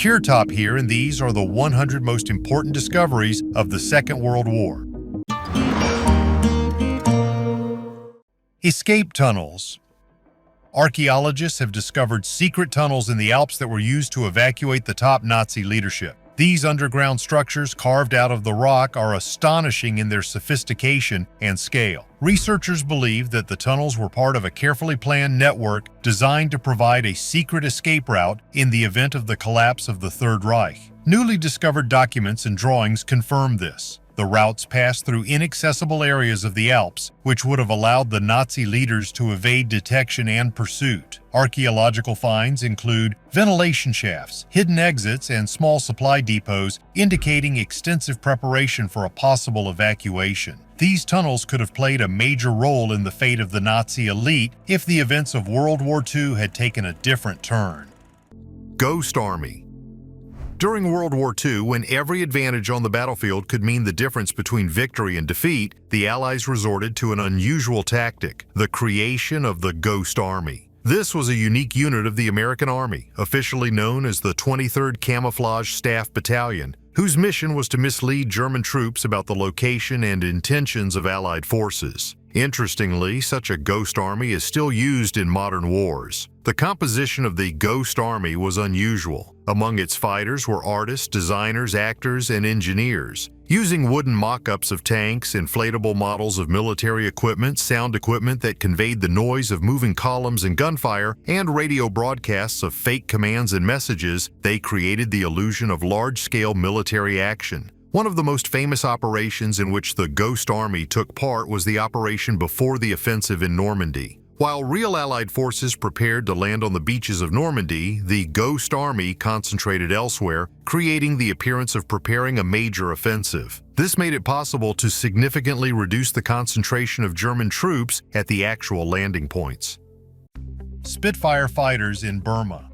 secure top here, and these are the 100 most important discoveries of the Second World War. Escape tunnels. Archaeologists have discovered secret tunnels in the Alps that were used to evacuate the top Nazi leadership. These underground structures carved out of the rock are astonishing in their sophistication and scale. Researchers believe that the tunnels were part of a carefully planned network designed to provide a secret escape route in the event of the collapse of the Third Reich. Newly discovered documents and drawings confirm this. The routes passed through inaccessible areas of the Alps, which would have allowed the Nazi leaders to evade detection and pursuit. Archaeological finds include ventilation shafts, hidden exits, and small supply depots, indicating extensive preparation for a possible evacuation. These tunnels could have played a major role in the fate of the Nazi elite if the events of World War II had taken a different turn. Ghost Army. During World War II, when every advantage on the battlefield could mean the difference between victory and defeat, the Allies resorted to an unusual tactic: the creation of the Ghost Army. This was a unique unit of the American Army, officially known as the 23rd Camouflage Staff Battalion, whose mission was to mislead German troops about the location and intentions of Allied forces. Interestingly, such a ghost army is still used in modern wars. The composition of the Ghost Army was unusual. Among its fighters were artists, designers, actors, and engineers. Using wooden mock-ups of tanks, inflatable models of military equipment, sound equipment that conveyed the noise of moving columns and gunfire, and radio broadcasts of fake commands and messages, they created the illusion of large-scale military action. One of the most famous operations in which the Ghost Army took part was the operation before the offensive in Normandy. While real Allied forces prepared to land on the beaches of Normandy, the Ghost Army concentrated elsewhere, creating the appearance of preparing a major offensive. This made it possible to significantly reduce the concentration of German troops at the actual landing points. Spitfire fighters in Burma.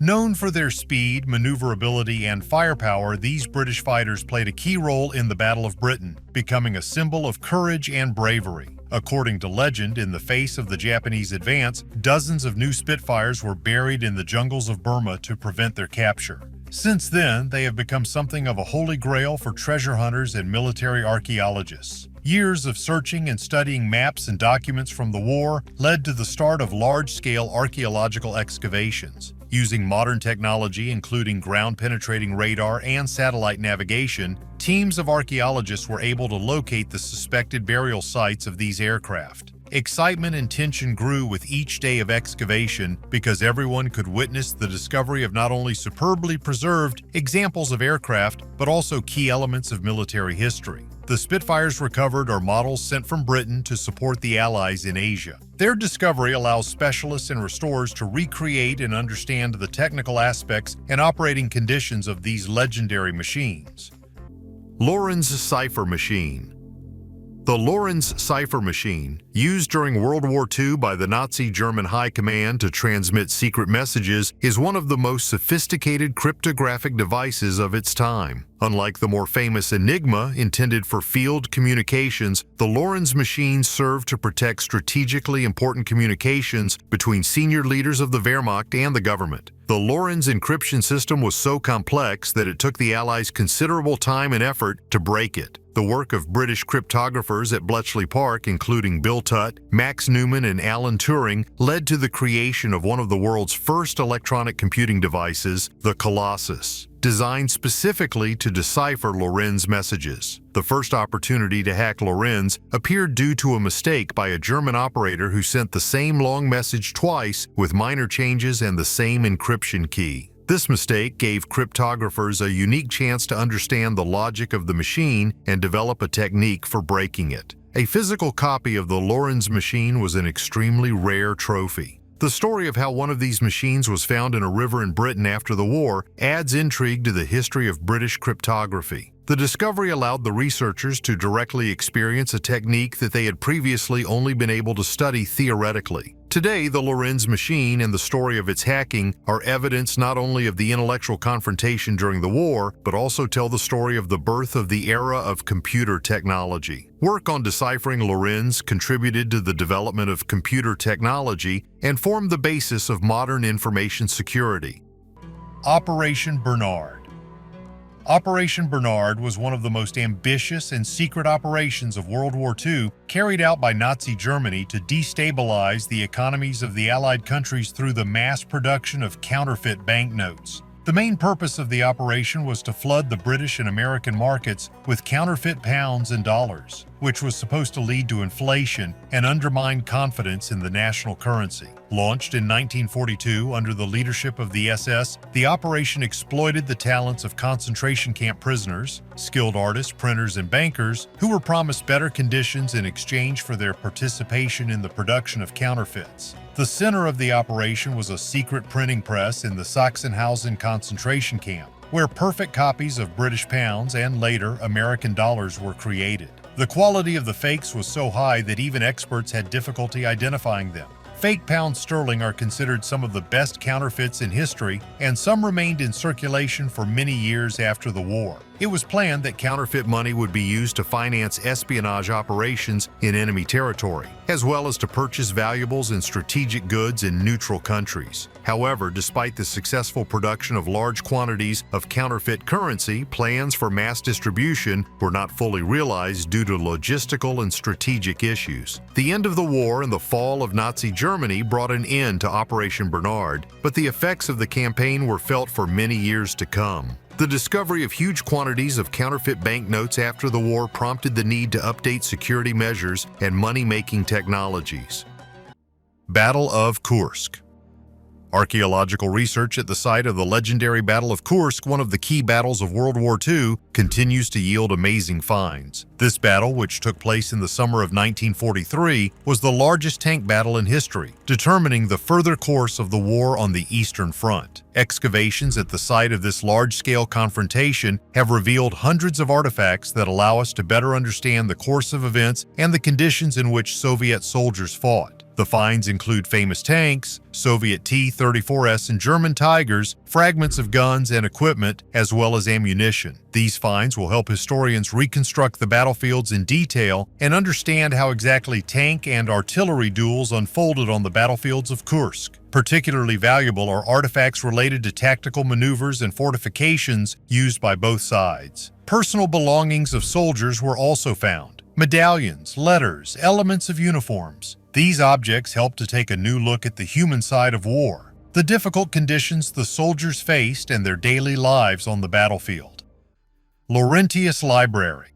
Known for their speed, maneuverability, and firepower, these British fighters played a key role in the Battle of Britain, becoming a symbol of courage and bravery. According to legend, in the face of the Japanese advance, dozens of new Spitfires were buried in the jungles of Burma to prevent their capture. Since then, they have become something of a holy grail for treasure hunters and military archaeologists. Years of searching and studying maps and documents from the war led to the start of large-scale archaeological excavations. Using modern technology, including ground-penetrating radar and satellite navigation, teams of archaeologists were able to locate the suspected burial sites of these aircraft. Excitement and tension grew with each day of excavation because everyone could witness the discovery of not only superbly preserved examples of aircraft, but also key elements of military history. The Spitfires recovered are models sent from Britain to support the Allies in Asia. Their discovery allows specialists and restorers to recreate and understand the technical aspects and operating conditions of these legendary machines. Lorenz cipher machine. The Lorenz cipher machine, used during World War II by the Nazi German High Command to transmit secret messages, is one of the most sophisticated cryptographic devices of its time. Unlike the more famous Enigma, intended for field communications, the Lorenz machine served to protect strategically important communications between senior leaders of the Wehrmacht and the government. The Lorenz encryption system was so complex that it took the Allies considerable time and effort to break it. The work of British cryptographers at Bletchley Park, including Bill Tutt, Max Newman, and Alan Turing, led to the creation of one of the world's first electronic computing devices, the Colossus, designed specifically to decipher Lorenz messages. The first opportunity to hack Lorenz appeared due to a mistake by a German operator who sent the same long message twice with minor changes and the same encryption key. This mistake gave cryptographers a unique chance to understand the logic of the machine and develop a technique for breaking it. A physical copy of the Lorenz machine was an extremely rare trophy. The story of how one of these machines was found in a river in Britain after the war adds intrigue to the history of British cryptography. The discovery allowed the researchers to directly experience a technique that they had previously only been able to study theoretically. Today, the Lorenz machine and the story of its hacking are evidence not only of the intellectual confrontation during the war, but also tell the story of the birth of the era of computer technology. Work on deciphering Lorenz contributed to the development of computer technology and formed the basis of modern information security. Operation Bernhard. Operation Bernhard was one of the most ambitious and secret operations of World War II, carried out by Nazi Germany to destabilize the economies of the Allied countries through the mass production of counterfeit banknotes. The main purpose of the operation was to flood the British and American markets with counterfeit pounds and dollars, which was supposed to lead to inflation and undermine confidence in the national currency. Launched in 1942 under the leadership of the SS, the operation exploited the talents of concentration camp prisoners, skilled artists, printers, and bankers who were promised better conditions in exchange for their participation in the production of counterfeits. The center of the operation was a secret printing press in the Sachsenhausen concentration camp, where perfect copies of British pounds and later American dollars were created. The quality of the fakes was so high that even experts had difficulty identifying them. Fake pound sterling are considered some of the best counterfeits in history, and some remained in circulation for many years after the war. It was planned that counterfeit money would be used to finance espionage operations in enemy territory, as well as to purchase valuables and strategic goods in neutral countries. However, despite the successful production of large quantities of counterfeit currency, plans for mass distribution were not fully realized due to logistical and strategic issues. The end of the war and the fall of Nazi Germany brought an end to Operation Bernhard, but the effects of the campaign were felt for many years to come. The discovery of huge quantities of counterfeit banknotes after the war prompted the need to update security measures and money-making technologies. Battle of Kursk. Archaeological research at the site of the legendary Battle of Kursk, one of the key battles of World War II, continues to yield amazing finds. This battle, which took place in the summer of 1943, was the largest tank battle in history, determining the further course of the war on the Eastern Front. Excavations at the site of this large-scale confrontation have revealed hundreds of artifacts that allow us to better understand the course of events and the conditions in which Soviet soldiers fought. The finds include famous tanks, Soviet T-34s and German Tigers, fragments of guns and equipment, as well as ammunition. These finds will help historians reconstruct the battlefields in detail and understand how exactly tank and artillery duels unfolded on the battlefields of Kursk. Particularly valuable are artifacts related to tactical maneuvers and fortifications used by both sides. Personal belongings of soldiers were also found: medallions, letters, elements of uniforms. These objects help to take a new look at the human side of war, the difficult conditions the soldiers faced, and their daily lives on the battlefield. Laurentius Library.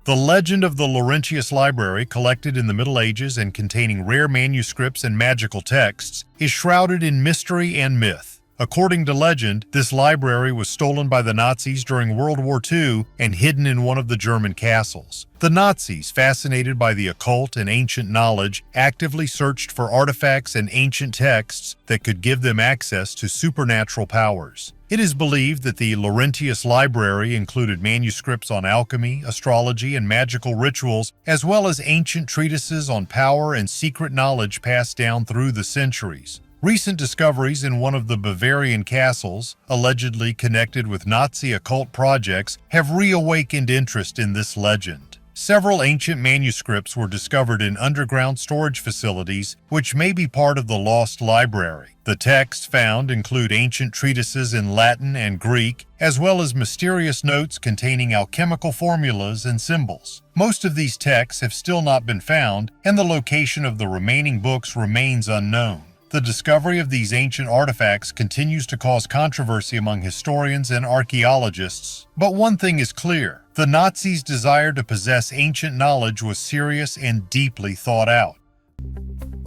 The legend of the Laurentius Library, collected in the Middle Ages and containing rare manuscripts and magical texts, is shrouded in mystery and myth. According to legend, this library was stolen by the Nazis during World War II and hidden in one of the German castles. The Nazis, fascinated by the occult and ancient knowledge, actively searched for artifacts and ancient texts that could give them access to supernatural powers. It is believed that the Laurentius Library included manuscripts on alchemy, astrology, and magical rituals, as well as ancient treatises on power and secret knowledge passed down through the centuries. Recent discoveries in one of the Bavarian castles, allegedly connected with Nazi occult projects, have reawakened interest in this legend. Several ancient manuscripts were discovered in underground storage facilities, which may be part of the lost library. The texts found include ancient treatises in Latin and Greek, as well as mysterious notes containing alchemical formulas and symbols. Most of these texts have still not been found, and the location of the remaining books remains unknown. The discovery of these ancient artifacts continues to cause controversy among historians and archaeologists. But one thing is clear: the Nazis' desire to possess ancient knowledge was serious and deeply thought out.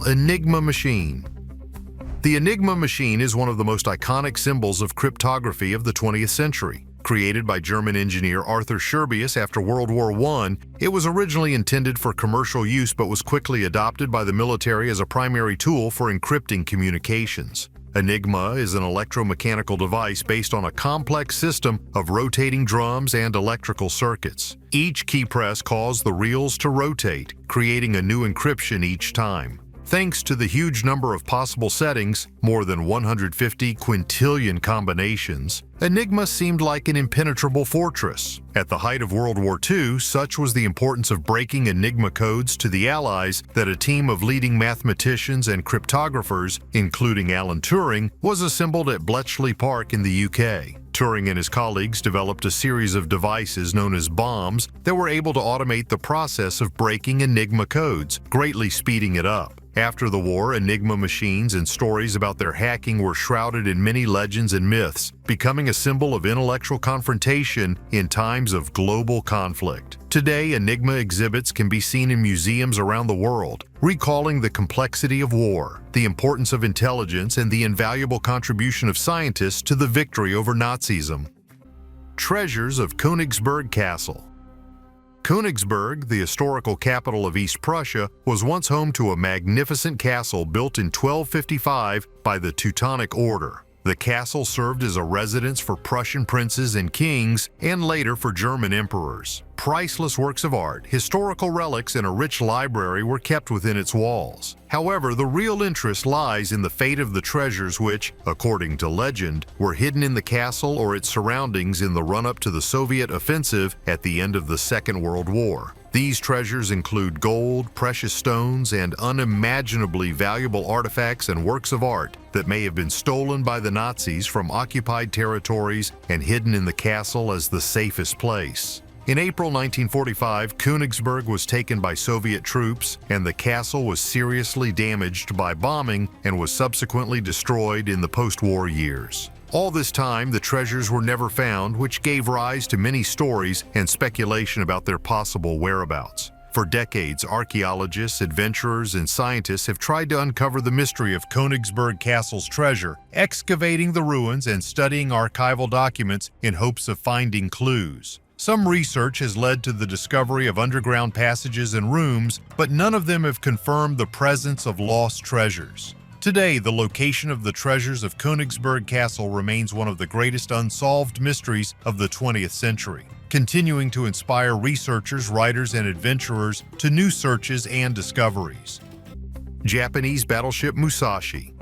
Enigma machine. The Enigma machine is one of the most iconic symbols of cryptography of the 20th century. Created by German engineer Arthur Scherbius after World War I, it was originally intended for commercial use but was quickly adopted by the military as a primary tool for encrypting communications. Enigma is an electromechanical device based on a complex system of rotating drums and electrical circuits. Each key press caused the reels to rotate, creating a new encryption each time. Thanks to the huge number of possible settings, more than 150 quintillion combinations, Enigma seemed like an impenetrable fortress. At the height of World War II, such was the importance of breaking Enigma codes to the Allies that a team of leading mathematicians and cryptographers, including Alan Turing, was assembled at Bletchley Park in the UK. Turing and his colleagues developed a series of devices known as bombs that were able to automate the process of breaking Enigma codes, greatly speeding it up. After the war, Enigma machines and stories about their hacking were shrouded in many legends and myths, becoming a symbol of intellectual confrontation in times of global conflict. Today, Enigma exhibits can be seen in museums around the world, recalling the complexity of war, the importance of intelligence, and the invaluable contribution of scientists to the victory over Nazism. Treasures of Königsberg Castle. Königsberg, the historical capital of East Prussia, was once home to a magnificent castle built in 1255 by the Teutonic Order. The castle served as a residence for Prussian princes and kings, and later for German emperors. Priceless works of art, historical relics, and a rich library were kept within its walls. However, the real interest lies in the fate of the treasures which, according to legend, were hidden in the castle or its surroundings in the run-up to the Soviet offensive at the end of the Second World War. These treasures include gold, precious stones, and unimaginably valuable artifacts and works of art that may have been stolen by the Nazis from occupied territories and hidden in the castle as the safest place. In April 1945, Königsberg was taken by Soviet troops, and the castle was seriously damaged by bombing and was subsequently destroyed in the post-war years. All this time, the treasures were never found, which gave rise to many stories and speculation about their possible whereabouts. For decades, archaeologists, adventurers, and scientists have tried to uncover the mystery of Königsberg Castle's treasure, excavating the ruins and studying archival documents in hopes of finding clues. Some research has led to the discovery of underground passages and rooms, but none of them have confirmed the presence of lost treasures. Today, the location of the treasures of Königsberg Castle remains one of the greatest unsolved mysteries of the 20th century, continuing to inspire researchers, writers, and adventurers to new searches and discoveries. Japanese Battleship Musashi.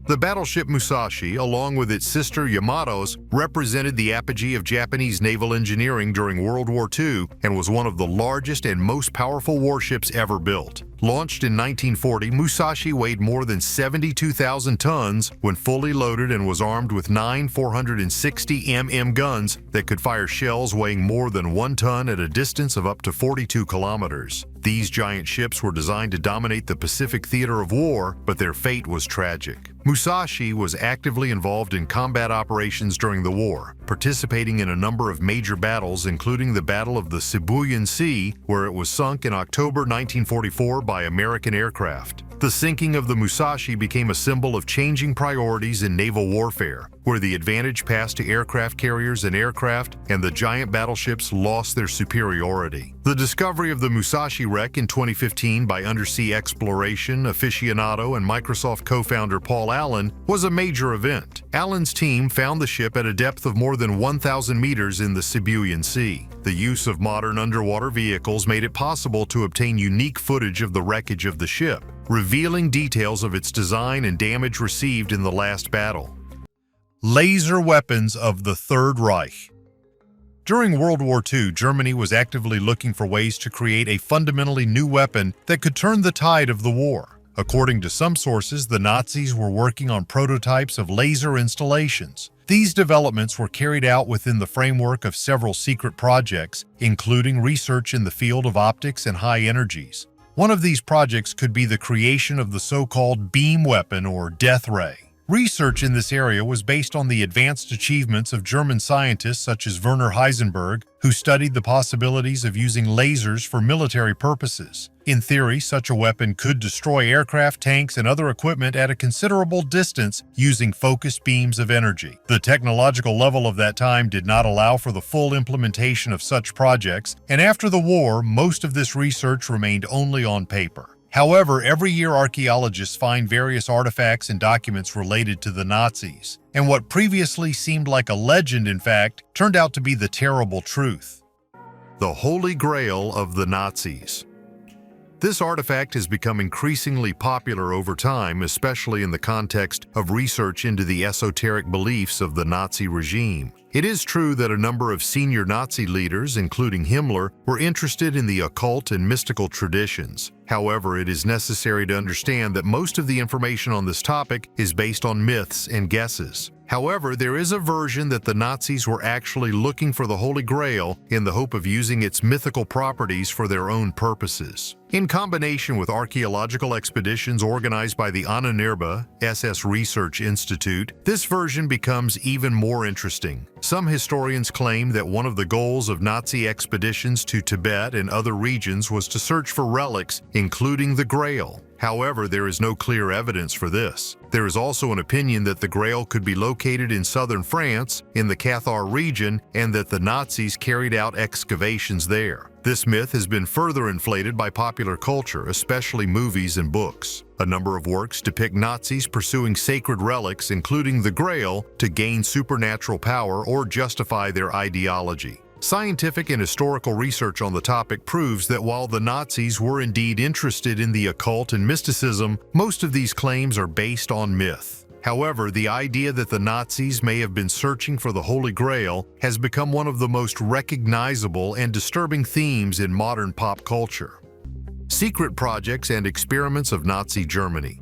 The Battleship Musashi, along with its sister Yamatos, represented the apogee of Japanese naval engineering during World War II and was one of the largest and most powerful warships ever built. Launched in 1940, Musashi weighed more than 72,000 tons when fully loaded and was armed with 9 460 mm guns that could fire shells weighing more than 1 ton at a distance of up to 42 kilometers. These giant ships were designed to dominate the Pacific theater of war, but their fate was tragic. Musashi was actively involved in combat operations during the war, participating in a number of major battles, including the Battle of the Sibuyan Sea, where it was sunk in October 1944 by American aircraft. The sinking of the Musashi became a symbol of changing priorities in naval warfare, where the advantage passed to aircraft carriers and aircraft, and the giant battleships lost their superiority. The discovery of the Musashi wreck in 2015 by undersea exploration aficionado and Microsoft co-founder Paul Allen was a major event. Allen's team found the ship at a depth of more than 1,000 meters in the Sibuyan Sea. The use of modern underwater vehicles made it possible to obtain unique footage of the wreckage of the ship, revealing details of its design and damage received in the last battle. Laser weapons of the Third Reich. During World War II, Germany was actively looking for ways to create a fundamentally new weapon that could turn the tide of the war. According to some sources, the Nazis were working on prototypes of laser installations. These developments were carried out within the framework of several secret projects, including research in the field of optics and high energies. One of these projects could be the creation of the so-called beam weapon or death ray. Research in this area was based on the advanced achievements of German scientists such as Werner Heisenberg, who studied the possibilities of using lasers for military purposes. In theory, such a weapon could destroy aircraft, tanks, and other equipment at a considerable distance using focused beams of energy. The technological level of that time did not allow for the full implementation of such projects, and after the war, most of this research remained only on paper. However, every year archaeologists find various artifacts and documents related to the Nazis, and what previously seemed like a legend, in fact, turned out to be the terrible truth. The Holy Grail of the Nazis. This artifact has become increasingly popular over time, especially in the context of research into the esoteric beliefs of the Nazi regime. It is true that a number of senior Nazi leaders, including Himmler, were interested in the occult and mystical traditions. However, it is necessary to understand that most of the information on this topic is based on myths and guesses. However, there is a version that the Nazis were actually looking for the Holy Grail in the hope of using its mythical properties for their own purposes. In combination with archaeological expeditions organized by the Ahnenerbe SS Research Institute, this version becomes even more interesting. Some historians claim that one of the goals of Nazi expeditions to Tibet and other regions was to search for relics, including the Grail. However, there is no clear evidence for this. There is also an opinion that the Grail could be located in southern France, in the Cathar region, and that the Nazis carried out excavations there. This myth has been further inflated by popular culture, especially movies and books. A number of works depict Nazis pursuing sacred relics, including the Grail, to gain supernatural power or justify their ideology. Scientific and historical research on the topic proves that while the Nazis were indeed interested in the occult and mysticism, most of these claims are based on myth. However, the idea that the Nazis may have been searching for the Holy Grail has become one of the most recognizable and disturbing themes in modern pop culture. Secret projects and experiments of Nazi Germany.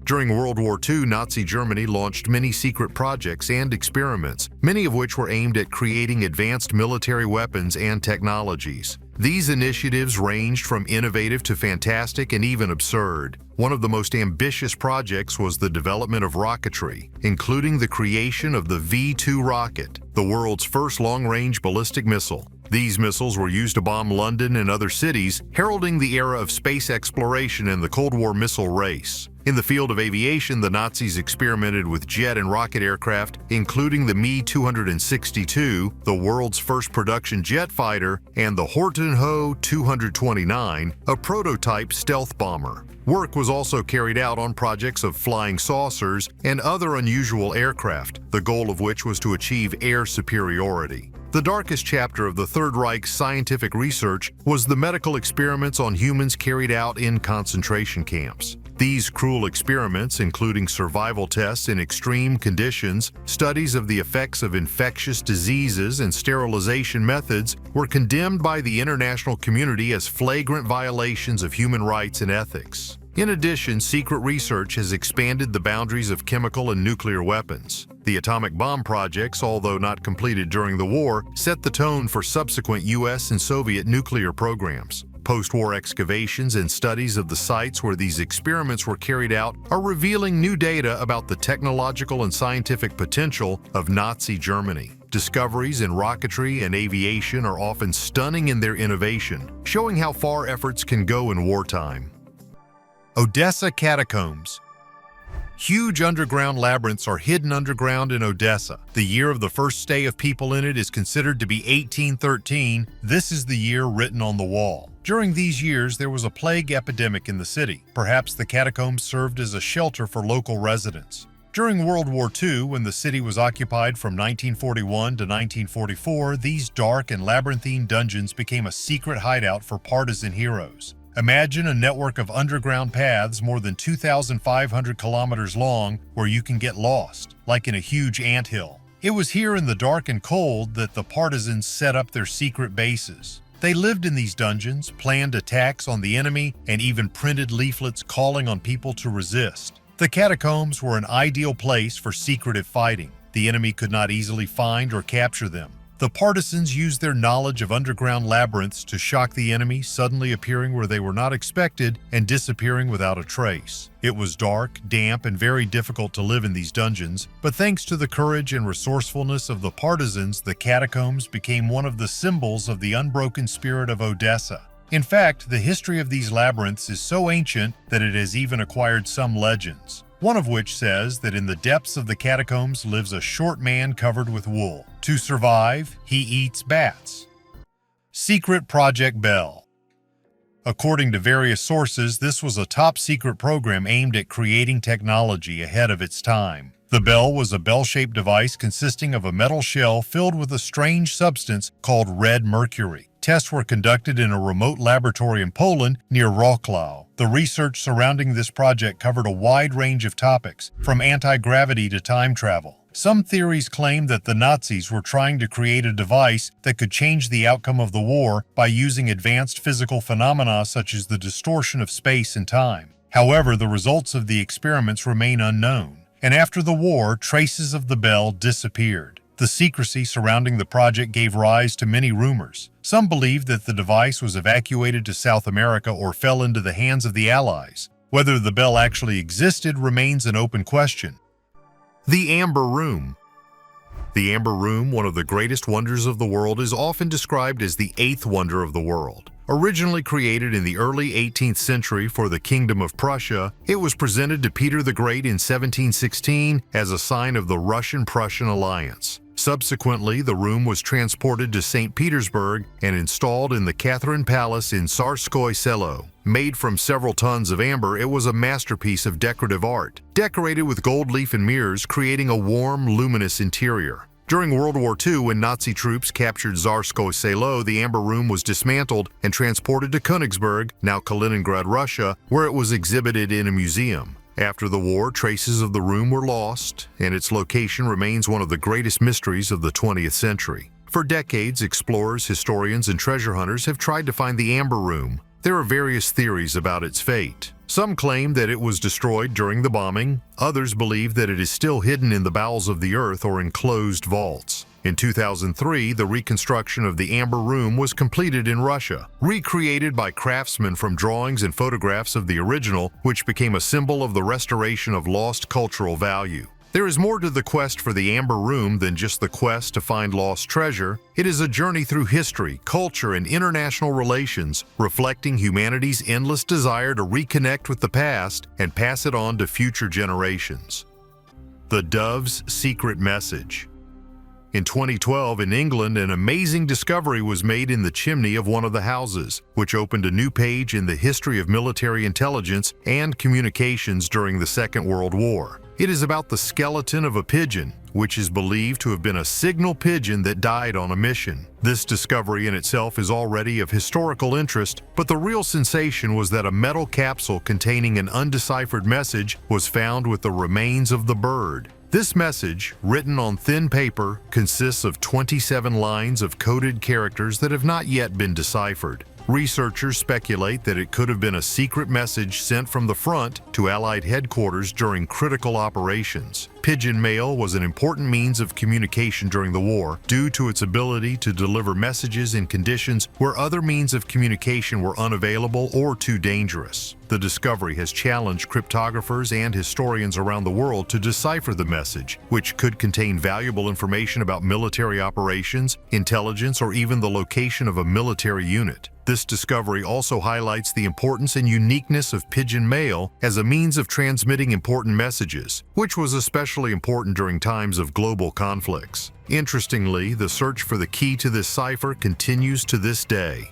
During World War II, Nazi Germany launched many secret projects and experiments, many of which were aimed at creating advanced military weapons and technologies. These initiatives ranged from innovative to fantastic and even absurd. One of the most ambitious projects was the development of rocketry, including the creation of the V-2 rocket, the world's first long-range ballistic missile. These missiles were used to bomb London and other cities, heralding the era of space exploration and the Cold War missile race. In the field of aviation, the Nazis experimented with jet and rocket aircraft, including the Me-262, the world's first production jet fighter, and the Horten-Ho 229, a prototype stealth bomber. Work was also carried out on projects of flying saucers and other unusual aircraft, the goal of which was to achieve air superiority. The darkest chapter of the Third Reich's scientific research was the medical experiments on humans carried out in concentration camps. These cruel experiments, including survival tests in extreme conditions, studies of the effects of infectious diseases, and sterilization methods, were condemned by the international community as flagrant violations of human rights and ethics. In addition, secret research has expanded the boundaries of chemical and nuclear weapons. The atomic bomb projects, although not completed during the war, set the tone for subsequent US and Soviet nuclear programs. Post-war excavations and studies of the sites where these experiments were carried out are revealing new data about the technological and scientific potential of Nazi Germany. Discoveries in rocketry and aviation are often stunning in their innovation, showing how far efforts can go in wartime. Odessa catacombs. Huge underground labyrinths are hidden underground in Odessa. The year of the first stay of people in it is considered to be 1813. This is the year written on the wall. During these years, there was a plague epidemic in the city. Perhaps the catacombs served as a shelter for local residents. During World War II, when the city was occupied from 1941 to 1944, these dark and labyrinthine dungeons became a secret hideout for partisan heroes. Imagine a network of underground paths more than 2,500 kilometers long where you can get lost, like in a huge anthill. It was here in the dark and cold that the partisans set up their secret bases. They lived in these dungeons, planned attacks on the enemy, and even printed leaflets calling on people to resist. The catacombs were an ideal place for secretive fighting. The enemy could not easily find or capture them. The partisans used their knowledge of underground labyrinths to shock the enemy, suddenly appearing where they were not expected and disappearing without a trace. It was dark, damp, and very difficult to live in these dungeons, but thanks to the courage and resourcefulness of the partisans, the catacombs became one of the symbols of the unbroken spirit of Odessa. In fact, the history of these labyrinths is so ancient that it has even acquired some legends. One of which says that in the depths of the catacombs lives a short man covered with wool. To survive, he eats bats. Secret Project Bell. According to various sources, this was a top-secret program aimed at creating technology ahead of its time. The bell was a bell-shaped device consisting of a metal shell filled with a strange substance called red mercury. Tests were conducted in a remote laboratory in Poland near Wrocław. The research surrounding this project covered a wide range of topics, from anti-gravity to time travel. Some theories claim that the Nazis were trying to create a device that could change the outcome of the war by using advanced physical phenomena such as the distortion of space and time. However, the results of the experiments remain unknown, and after the war, traces of the bell disappeared. The secrecy surrounding the project gave rise to many rumors. Some believed that the device was evacuated to South America or fell into the hands of the Allies. Whether the bell actually existed remains an open question. The Amber Room. The Amber Room, one of the greatest wonders of the world, is often described as the eighth wonder of the world. Originally created in the early 18th century for the Kingdom of Prussia, it was presented to Peter the Great in 1716 as a sign of the Russian-Prussian alliance. Subsequently, the room was transported to St. Petersburg and installed in the Catherine Palace in Tsarskoye Selo. Made from several tons of amber, it was a masterpiece of decorative art, decorated with gold leaf and mirrors, creating a warm, luminous interior. During World War II, when Nazi troops captured Tsarskoye Selo, the Amber Room was dismantled and transported to Königsberg, now Leningrad, Russia, where it was exhibited in a museum. After the war, traces of the room were lost, and its location remains one of the greatest mysteries of the 20th century. For decades, explorers, historians, and treasure hunters have tried to find the Amber Room. There are various theories about its fate. Some claim that it was destroyed during the bombing. Others believe that it is still hidden in the bowels of the earth or in closed vaults. In 2003, the reconstruction of the Amber Room was completed in Russia, recreated by craftsmen from drawings and photographs of the original, which became a symbol of the restoration of lost cultural value. There is more to the quest for the Amber Room than just the quest to find lost treasure. It is a journey through history, culture, and international relations, reflecting humanity's endless desire to reconnect with the past and pass it on to future generations. The Dove's Secret Message. In 2012, in England, an amazing discovery was made in the chimney of one of the houses, which opened a new page in the history of military intelligence and communications during the Second World War. It is about the skeleton of a pigeon, which is believed to have been a signal pigeon that died on a mission. This discovery in itself is already of historical interest, but the real sensation was that a metal capsule containing an undeciphered message was found with the remains of the bird. This message, written on thin paper, consists of 27 lines of coded characters that have not yet been deciphered. Researchers speculate that it could have been a secret message sent from the front to Allied headquarters during critical operations. Pigeon mail was an important means of communication during the war due to its ability to deliver messages in conditions where other means of communication were unavailable or too dangerous. The discovery has challenged cryptographers and historians around the world to decipher the message, which could contain valuable information about military operations, intelligence, or even the location of a military unit. This discovery also highlights the importance and uniqueness of pigeon mail as a means of transmitting important messages, which was especially important during times of global conflicts. Interestingly, the search for the key to this cipher continues to this day.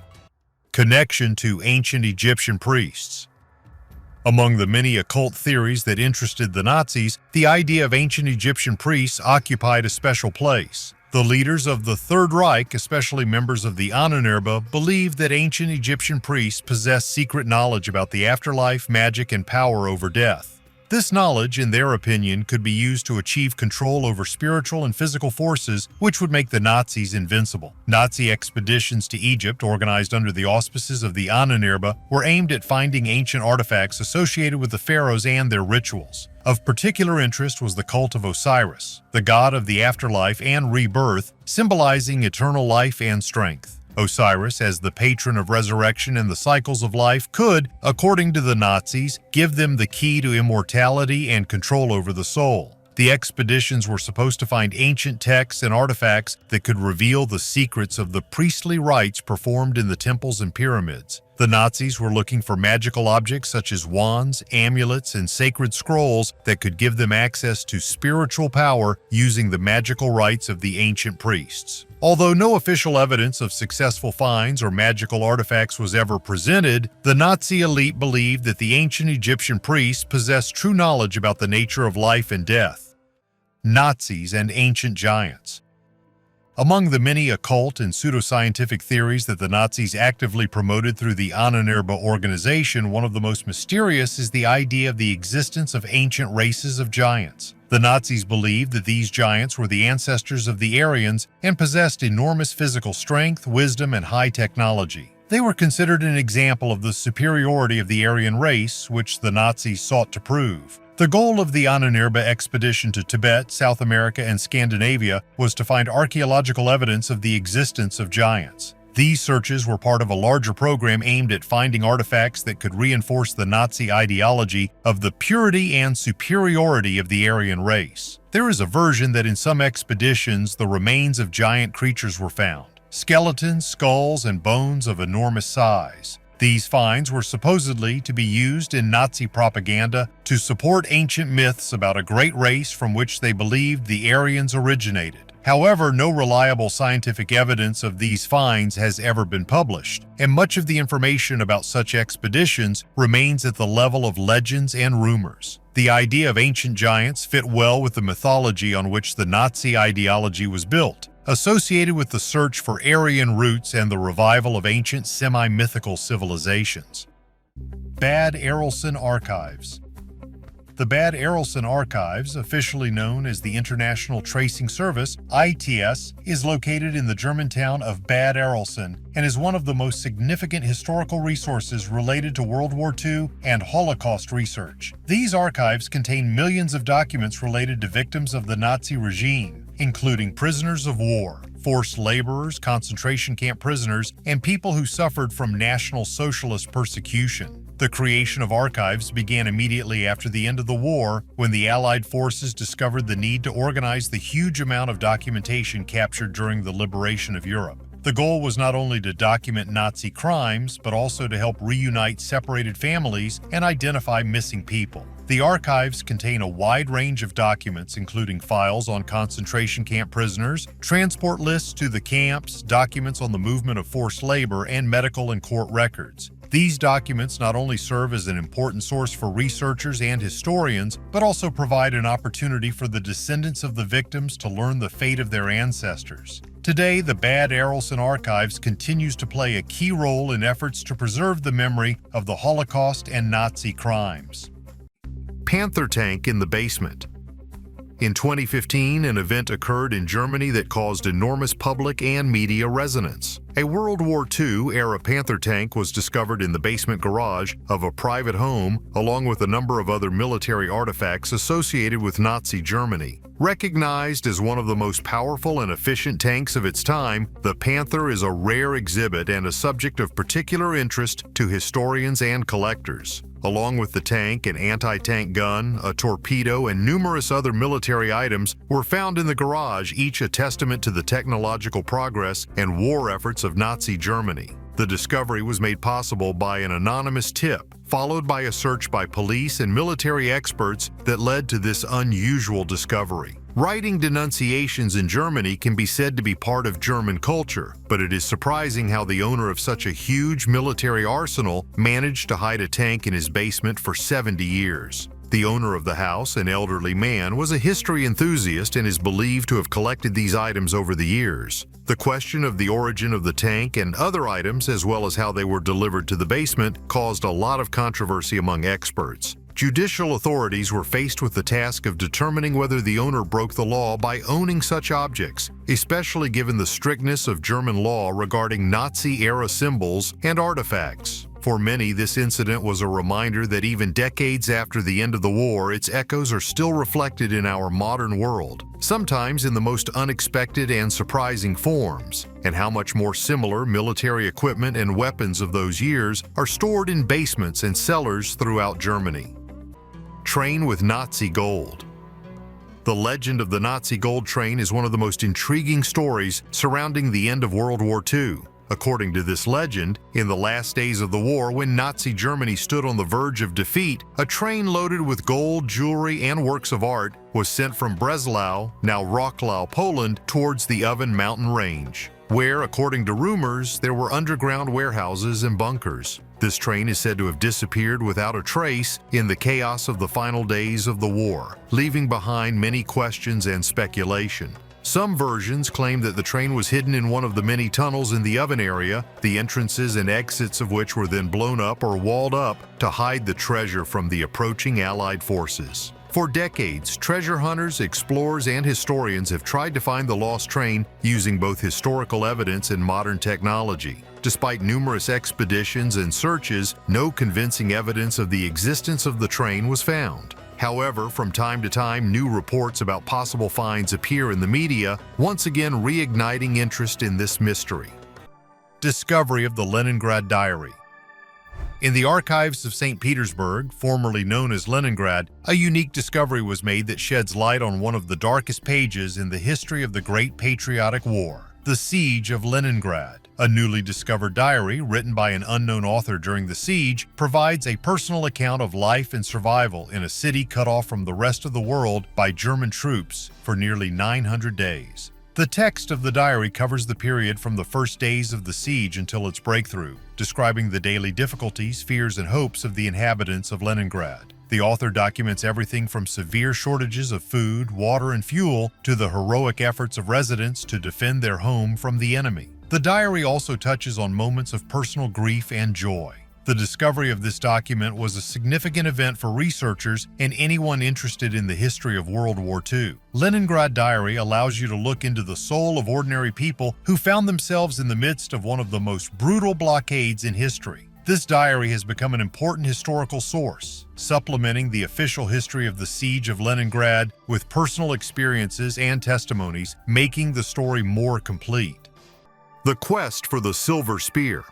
Connection to ancient Egyptian priests. Among the many occult theories that interested the Nazis, the idea of ancient Egyptian priests occupied a special place. The leaders of the Third Reich, especially members of the Enigma, believed that ancient Egyptian priests possessed secret knowledge about the afterlife, magic, and power over death. This knowledge, in their opinion, could be used to achieve control over spiritual and physical forces, which would make the Nazis invincible. Nazi expeditions to Egypt, organized under the auspices of the Enigma, were aimed at finding ancient artifacts associated with the pharaohs and their rituals. Of particular interest was the cult of Osiris, the god of the afterlife and rebirth, symbolizing eternal life and strength. Osiris, as the patron of resurrection and the cycles of life, could, according to the Nazis, give them the key to immortality and control over the soul. The expeditions were supposed to find ancient texts and artifacts that could reveal the secrets of the priestly rites performed in the temples and pyramids. The Nazis were looking for magical objects such as wands, amulets, and sacred scrolls that could give them access to spiritual power using the magical rites of the ancient priests. Although no official evidence of successful finds or magical artifacts was ever presented, the Nazi elite believed that the ancient Egyptian priests possessed true knowledge about the nature of life and death. Nazis and ancient giants. Among the many occult and pseudoscientific theories that the Nazis actively promoted through the Ahnenerbe organization, one of the most mysterious is the idea of the existence of ancient races of giants. The Nazis believed that these giants were the ancestors of the Aryans and possessed enormous physical strength, wisdom, and high technology. They were considered an example of the superiority of the Aryan race, which the Nazis sought to prove. The goal of the Ahnenerbe expedition to Tibet, South America, and Scandinavia was to find archaeological evidence of the existence of giants. These searches were part of a larger program aimed at finding artifacts that could reinforce the Nazi ideology of the purity and superiority of the Aryan race. There is a version that in some expeditions the remains of giant creatures were found: skeletons, skulls, and bones of enormous size. These finds were supposedly to be used in Nazi propaganda to support ancient myths about a great race from which they believed the Aryans originated. However, no reliable scientific evidence of these finds has ever been published, and much of the information about such expeditions remains at the level of legends and rumors. The idea of ancient giants fit well with the mythology on which the Nazi ideology was built, associated with the search for Aryan roots and the revival of ancient semi-mythical civilizations. Bad Arolsen Archives. The Bad Arolsen Archives, officially known as the International Tracing Service (ITS), is located in the German town of Bad Arolsen and is one of the most significant historical resources related to World War II and Holocaust research. These archives contain millions of documents related to victims of the Nazi regime, including prisoners of war, forced laborers, concentration camp prisoners, and people who suffered from National Socialist persecution. The creation of archives began immediately after the end of the war, when the Allied forces discovered the need to organize the huge amount of documentation captured during the liberation of Europe. The goal was not only to document Nazi crimes, but also to help reunite separated families and identify missing people. The archives contain a wide range of documents, including files on concentration camp prisoners, transport lists to the camps, documents on the movement of forced labor, and medical and court records. These documents not only serve as an important source for researchers and historians, but also provide an opportunity for the descendants of the victims to learn the fate of their ancestors. Today, the Bad Arolsen Archives continues to play a key role in efforts to preserve the memory of the Holocaust and Nazi crimes. Panther Tank in the basement. In 2015, an event occurred in Germany that caused enormous public and media resonance. A World War II-era Panther tank was discovered in the basement garage of a private home, along with a number of other military artifacts associated with Nazi Germany. Recognized as one of the most powerful and efficient tanks of its time, the Panther is a rare exhibit and a subject of particular interest to historians and collectors. Along with the tank, an anti-tank gun, a torpedo, and numerous other military items were found in the garage, each a testament to the technological progress and war efforts of Nazi Germany. The discovery was made possible by an anonymous tip, followed by a search by police and military experts that led to this unusual discovery. Writing denunciations in Germany can be said to be part of German culture, but it is surprising how the owner of such a huge military arsenal managed to hide a tank in his basement for 70 years. The owner of the house, an elderly man, was a history enthusiast and is believed to have collected these items over the years. The question of the origin of the tank and other items, as well as how they were delivered to the basement, caused a lot of controversy among experts. Judicial authorities were faced with the task of determining whether the owner broke the law by owning such objects, especially given the strictness of German law regarding Nazi-era symbols and artifacts. For many, this incident was a reminder that even decades after the end of the war, its echoes are still reflected in our modern world, sometimes in the most unexpected and surprising forms, and how much more similar military equipment and weapons of those years are stored in basements and cellars throughout Germany. Train with Nazi gold. The legend of the Nazi gold train is one of the most intriguing stories surrounding the end of World War II. According to this legend, in the last days of the war, when Nazi Germany stood on the verge of defeat, a train loaded with gold, jewelry, and works of art was sent from Breslau, now Wrocław, Poland, towards the Oven Mountain Range, where, according to rumors, there were underground warehouses and bunkers. This train is said to have disappeared without a trace in the chaos of the final days of the war, leaving behind many questions and speculation. Some versions claim that the train was hidden in one of the many tunnels in the oven area, the entrances and exits of which were then blown up or walled up to hide the treasure from the approaching Allied forces. For decades, treasure hunters, explorers, and historians have tried to find the lost train using both historical evidence and modern technology. Despite numerous expeditions and searches, no convincing evidence of the existence of the train was found. However, from time to time, new reports about possible finds appear in the media, once again reigniting interest in this mystery. Discovery of the Leningrad Diary. In the archives of St. Petersburg, formerly known as Leningrad, a unique discovery was made that sheds light on one of the darkest pages in the history of the Great Patriotic War, the Siege of Leningrad. A newly discovered diary, written by an unknown author during the siege, provides a personal account of life and survival in a city cut off from the rest of the world by German troops for nearly 900 days. The text of the diary covers the period from the first days of the siege until its breakthrough, describing the daily difficulties, fears, and hopes of the inhabitants of Leningrad. The author documents everything from severe shortages of food, water, and fuel to the heroic efforts of residents to defend their home from the enemy. The diary also touches on moments of personal grief and joy. The discovery of this document was a significant event for researchers and anyone interested in the history of World War II. Leningrad Diary allows you to look into the soul of ordinary people who found themselves in the midst of one of the most brutal blockades in history. This diary has become an important historical source, supplementing the official history of the Siege of Leningrad with personal experiences and testimonies, making the story more complete. The quest for the Silver Spear.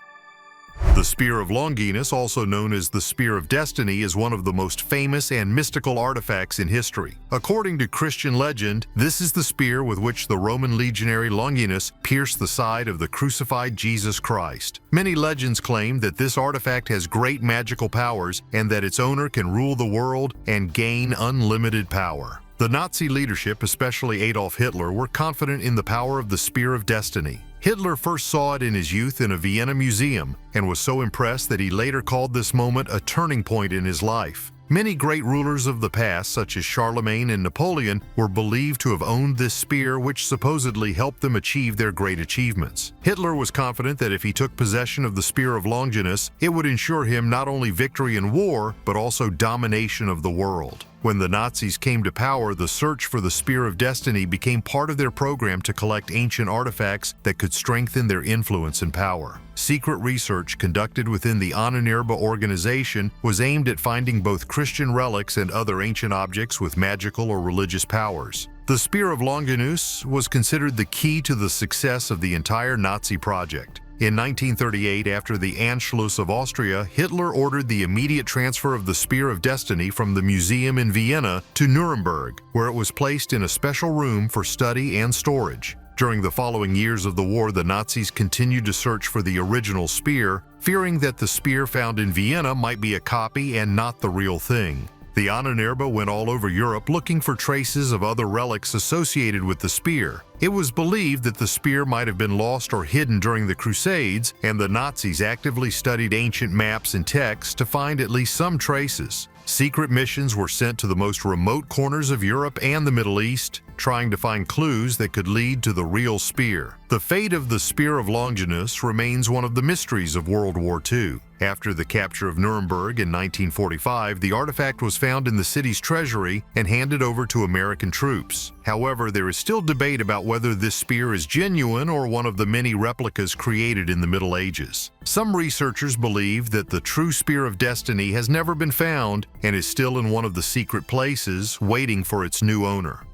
The Spear of Longinus, also known as the Spear of Destiny, is one of the most famous and mystical artifacts in history. According to Christian legend, this is the spear with which the Roman legionary Longinus pierced the side of the crucified Jesus Christ. Many legends claim that this artifact has great magical powers and that its owner can rule the world and gain unlimited power. The Nazi leadership, especially Adolf Hitler, were confident in the power of the Spear of Destiny. Hitler first saw it in his youth in a Vienna museum and was so impressed that he later called this moment a turning point in his life. Many great rulers of the past, such as Charlemagne and Napoleon, were believed to have owned this spear, which supposedly helped them achieve their great achievements. Hitler was confident that if he took possession of the Spear of Longinus, it would ensure him not only victory in war, but also domination of the world. When the Nazis came to power, the search for the Spear of Destiny became part of their program to collect ancient artifacts that could strengthen their influence and power. Secret research conducted within the Enigma organization was aimed at finding both Christian relics and other ancient objects with magical or religious powers. The Spear of Longinus was considered the key to the success of the entire Nazi project. In 1938, after the Anschluss of Austria, Hitler ordered the immediate transfer of the Spear of Destiny from the museum in Vienna to Nuremberg, where it was placed in a special room for study and storage. During the following years of the war, the Nazis continued to search for the original spear, fearing that the spear found in Vienna might be a copy and not the real thing. The Enigma went all over Europe looking for traces of other relics associated with the spear. It was believed that the spear might have been lost or hidden during the Crusades, and the Nazis actively studied ancient maps and texts to find at least some traces. Secret missions were sent to the most remote corners of Europe and the Middle East, trying to find clues that could lead to the real spear. The fate of the Spear of Longinus remains one of the mysteries of World War II. After the capture of Nuremberg in 1945, the artifact was found in the city's treasury and handed over to American troops. However, there is still debate about whether this spear is genuine or one of the many replicas created in the Middle Ages. Some researchers believe that the true Spear of Destiny has never been found and is still in one of the secret places, waiting for its new owner.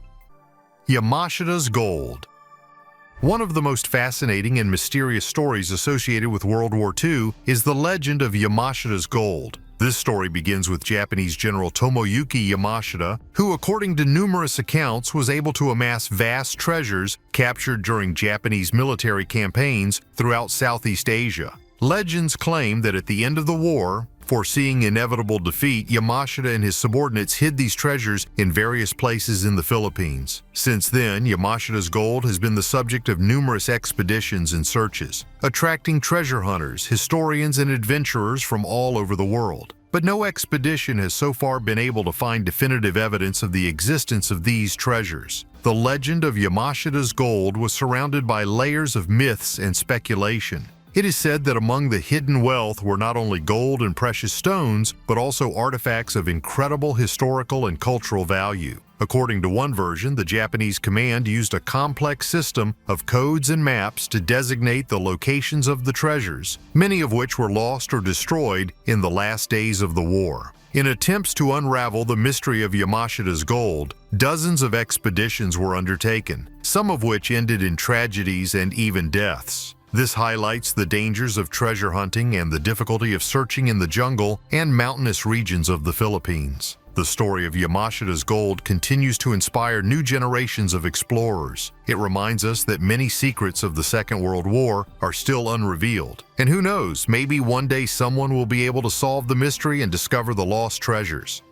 Yamashita's Gold. One of the most fascinating and mysterious stories associated with World War II is the legend of Yamashita's Gold. This story begins with Japanese General Tomoyuki Yamashita, who, according to numerous accounts, was able to amass vast treasures captured during Japanese military campaigns throughout Southeast Asia. Legends claim that at the end of the war, foreseeing inevitable defeat, Yamashita and his subordinates hid these treasures in various places in the Philippines. Since then, Yamashita's gold has been the subject of numerous expeditions and searches, attracting treasure hunters, historians, and adventurers from all over the world. But no expedition has so far been able to find definitive evidence of the existence of these treasures. The legend of Yamashita's gold was surrounded by layers of myths and speculation. It is said that among the hidden wealth were not only gold and precious stones, but also artifacts of incredible historical and cultural value. According to one version, the Japanese command used a complex system of codes and maps to designate the locations of the treasures, many of which were lost or destroyed in the last days of the war. In attempts to unravel the mystery of Yamashita's gold, dozens of expeditions were undertaken, some of which ended in tragedies and even deaths. This highlights the dangers of treasure hunting and the difficulty of searching in the jungle and mountainous regions of the Philippines. The story of Yamashita's gold continues to inspire new generations of explorers. It reminds us that many secrets of the Second World War are still unrevealed. And who knows, maybe one day someone will be able to solve the mystery and discover the lost treasures.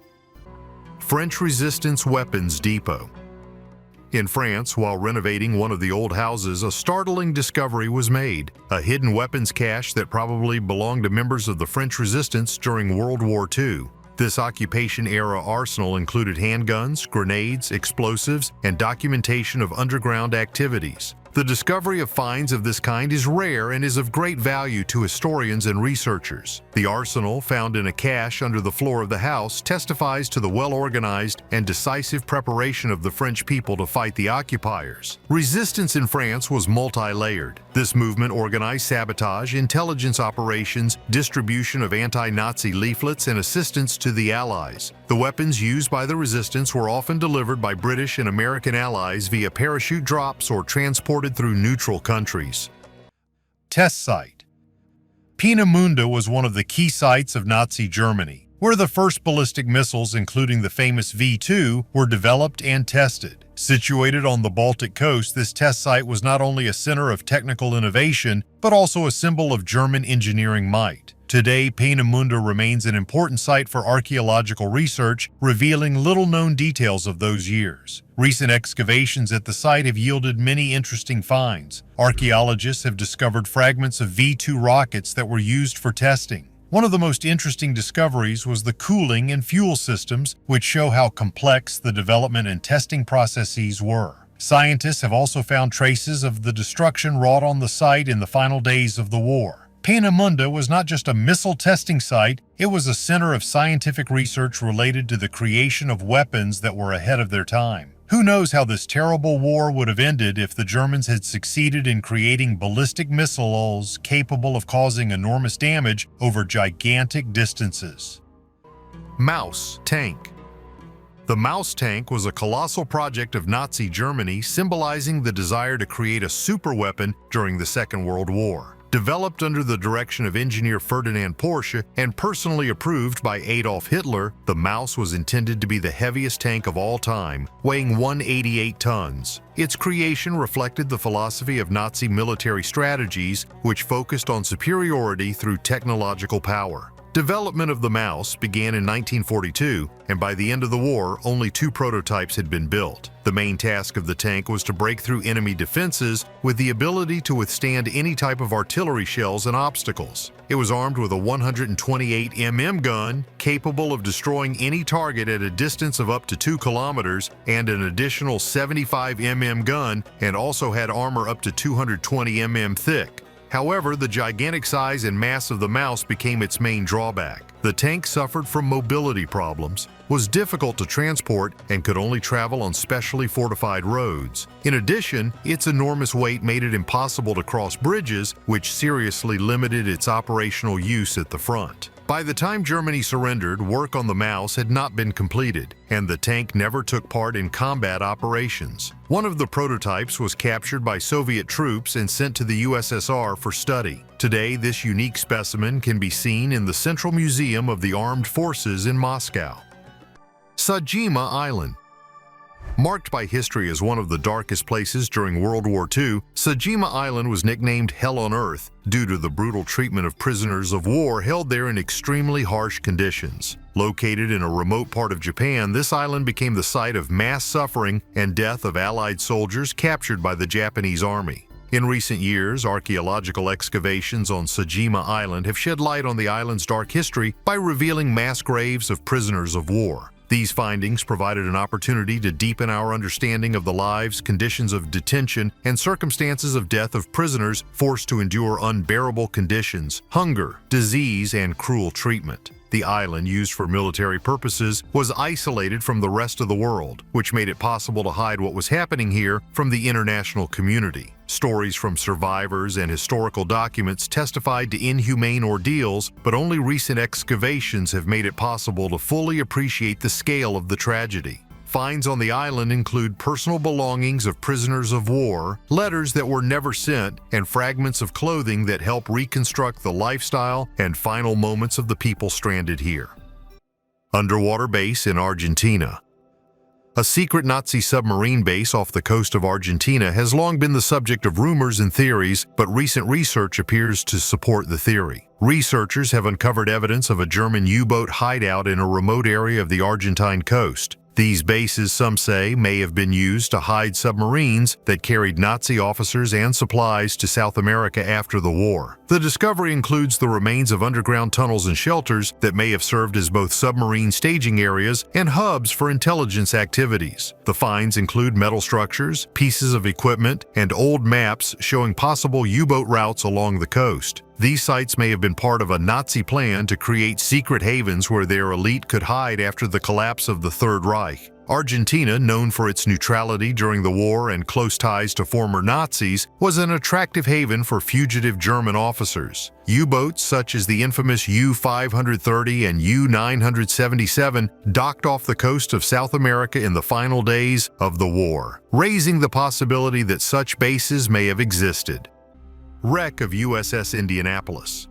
French Resistance Weapons Depot. In France, while renovating one of the old houses, a startling discovery was made: a hidden weapons cache that probably belonged to members of the French resistance during World War II. This occupation-era arsenal included handguns, grenades, explosives, and documentation of underground activities. The discovery of finds of this kind is rare and is of great value to historians and researchers. The arsenal, found in a cache under the floor of the house, testifies to the well-organized and decisive preparation of the French people to fight the occupiers. Resistance in France was multi-layered. This movement organized sabotage, intelligence operations, distribution of anti-Nazi leaflets, and assistance to the Allies. The weapons used by the resistance were often delivered by British and American allies via parachute drops or transported through neutral countries. Test Site. Peenemünde was one of the key sites of Nazi Germany, where the first ballistic missiles, including the famous V2, were developed and tested. Situated on the Baltic coast, this test site was not only a center of technical innovation, but also a symbol of German engineering might. Today, Peenemünde remains an important site for archaeological research, revealing little-known details of those years. Recent excavations at the site have yielded many interesting finds. Archaeologists have discovered fragments of V2 rockets that were used for testing. One of the most interesting discoveries was the cooling and fuel systems, which show how complex the development and testing processes were. Scientists have also found traces of the destruction wrought on the site in the final days of the war. Peenemünde was not just a missile testing site, it was a center of scientific research related to the creation of weapons that were ahead of their time. Who knows how this terrible war would have ended if the Germans had succeeded in creating ballistic missiles capable of causing enormous damage over gigantic distances. Maus Tank. The Maus Tank was a colossal project of Nazi Germany, symbolizing the desire to create a superweapon during the Second World War. Developed under the direction of engineer Ferdinand Porsche and personally approved by Adolf Hitler, the Maus was intended to be the heaviest tank of all time, weighing 188 tons. Its creation reflected the philosophy of Nazi military strategies, which focused on superiority through technological power. Development of the Maus began in 1942, and by the end of the war, only 2 prototypes had been built. The main task of the tank was to break through enemy defenses with the ability to withstand any type of artillery shells and obstacles. It was armed with a 128 mm gun, capable of destroying any target at a distance of up to 2 kilometers, and an additional 75 mm gun, and also had armor up to 220 mm thick. However, the gigantic size and mass of the Maus became its main drawback. The tank suffered from mobility problems, was difficult to transport, and could only travel on specially fortified roads. In addition, its enormous weight made it impossible to cross bridges, which seriously limited its operational use at the front. By the time Germany surrendered, work on the Maus had not been completed, and the tank never took part in combat operations. One of the prototypes was captured by Soviet troops and sent to the USSR for study. Today, this unique specimen can be seen in the Central Museum of the Armed Forces in Moscow. Sajima Island. Marked by history as one of the darkest places during World War II, Sajima Island was nicknamed Hell on Earth due to the brutal treatment of prisoners of war held there in extremely harsh conditions. Located in a remote part of Japan, this island became the site of mass suffering and death of Allied soldiers captured by the Japanese army. In recent years, archaeological excavations on Sajima Island have shed light on the island's dark history by revealing mass graves of prisoners of war. These findings provided an opportunity to deepen our understanding of the lives, conditions of detention, and circumstances of death of prisoners forced to endure unbearable conditions, hunger, disease, and cruel treatment. The island, used for military purposes, was isolated from the rest of the world, which made it possible to hide what was happening here from the international community. Stories from survivors and historical documents testified to inhumane ordeals, but only recent excavations have made it possible to fully appreciate the scale of the tragedy. Finds on the island include personal belongings of prisoners of war, letters that were never sent, and fragments of clothing that help reconstruct the lifestyle and final moments of the people stranded here. Underwater base in Argentina. A secret Nazi submarine base off the coast of Argentina has long been the subject of rumors and theories, but recent research appears to support the theory. Researchers have uncovered evidence of a German U-boat hideout in a remote area of the Argentine coast. These bases, some say, may have been used to hide submarines that carried Nazi officers and supplies to South America after the war. The discovery includes the remains of underground tunnels and shelters that may have served as both submarine staging areas and hubs for intelligence activities. The finds include metal structures, pieces of equipment, and old maps showing possible U-boat routes along the coast. These sites may have been part of a Nazi plan to create secret havens where their elite could hide after the collapse of the Third Reich. Argentina, known for its neutrality during the war and close ties to former Nazis, was an attractive haven for fugitive German officers. U-boats such as the infamous U-530 and U-977 docked off the coast of South America in the final days of the war, raising the possibility that such bases may have existed. Wreck of USS Indianapolis.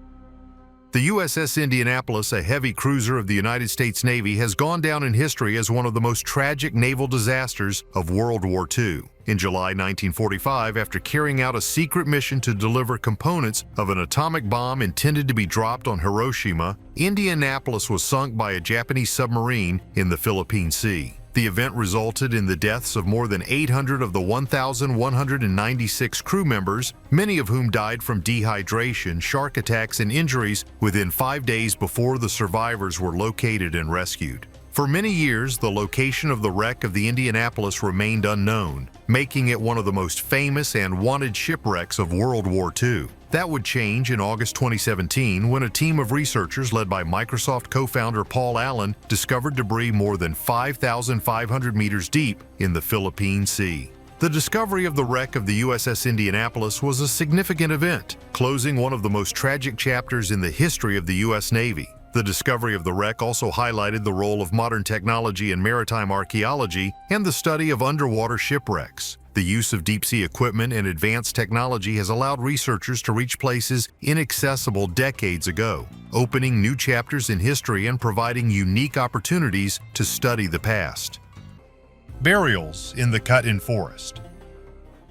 The USS Indianapolis, a heavy cruiser of the United States Navy, has gone down in history as one of the most tragic naval disasters of World War II. In July 1945, after carrying out a secret mission to deliver components of an atomic bomb intended to be dropped on Hiroshima, Indianapolis was sunk by a Japanese submarine in the Philippine Sea. The event resulted in the deaths of more than 800 of the 1,196 crew members, many of whom died from dehydration, shark attacks, and injuries within 5 days before the survivors were located and rescued. For many years, the location of the wreck of the Indianapolis remained unknown, making it one of the most famous and wanted shipwrecks of World War II. That would change in August 2017 when a team of researchers led by Microsoft co-founder Paul Allen discovered debris more than 5,500 meters deep in the Philippine Sea. The discovery of the wreck of the USS Indianapolis was a significant event, closing one of the most tragic chapters in the history of the U.S. Navy. The discovery of the wreck also highlighted the role of modern technology in maritime archaeology and the study of underwater shipwrecks. The use of deep-sea equipment and advanced technology has allowed researchers to reach places inaccessible decades ago, opening new chapters in history and providing unique opportunities to study the past. Burials in the Katyn Forest.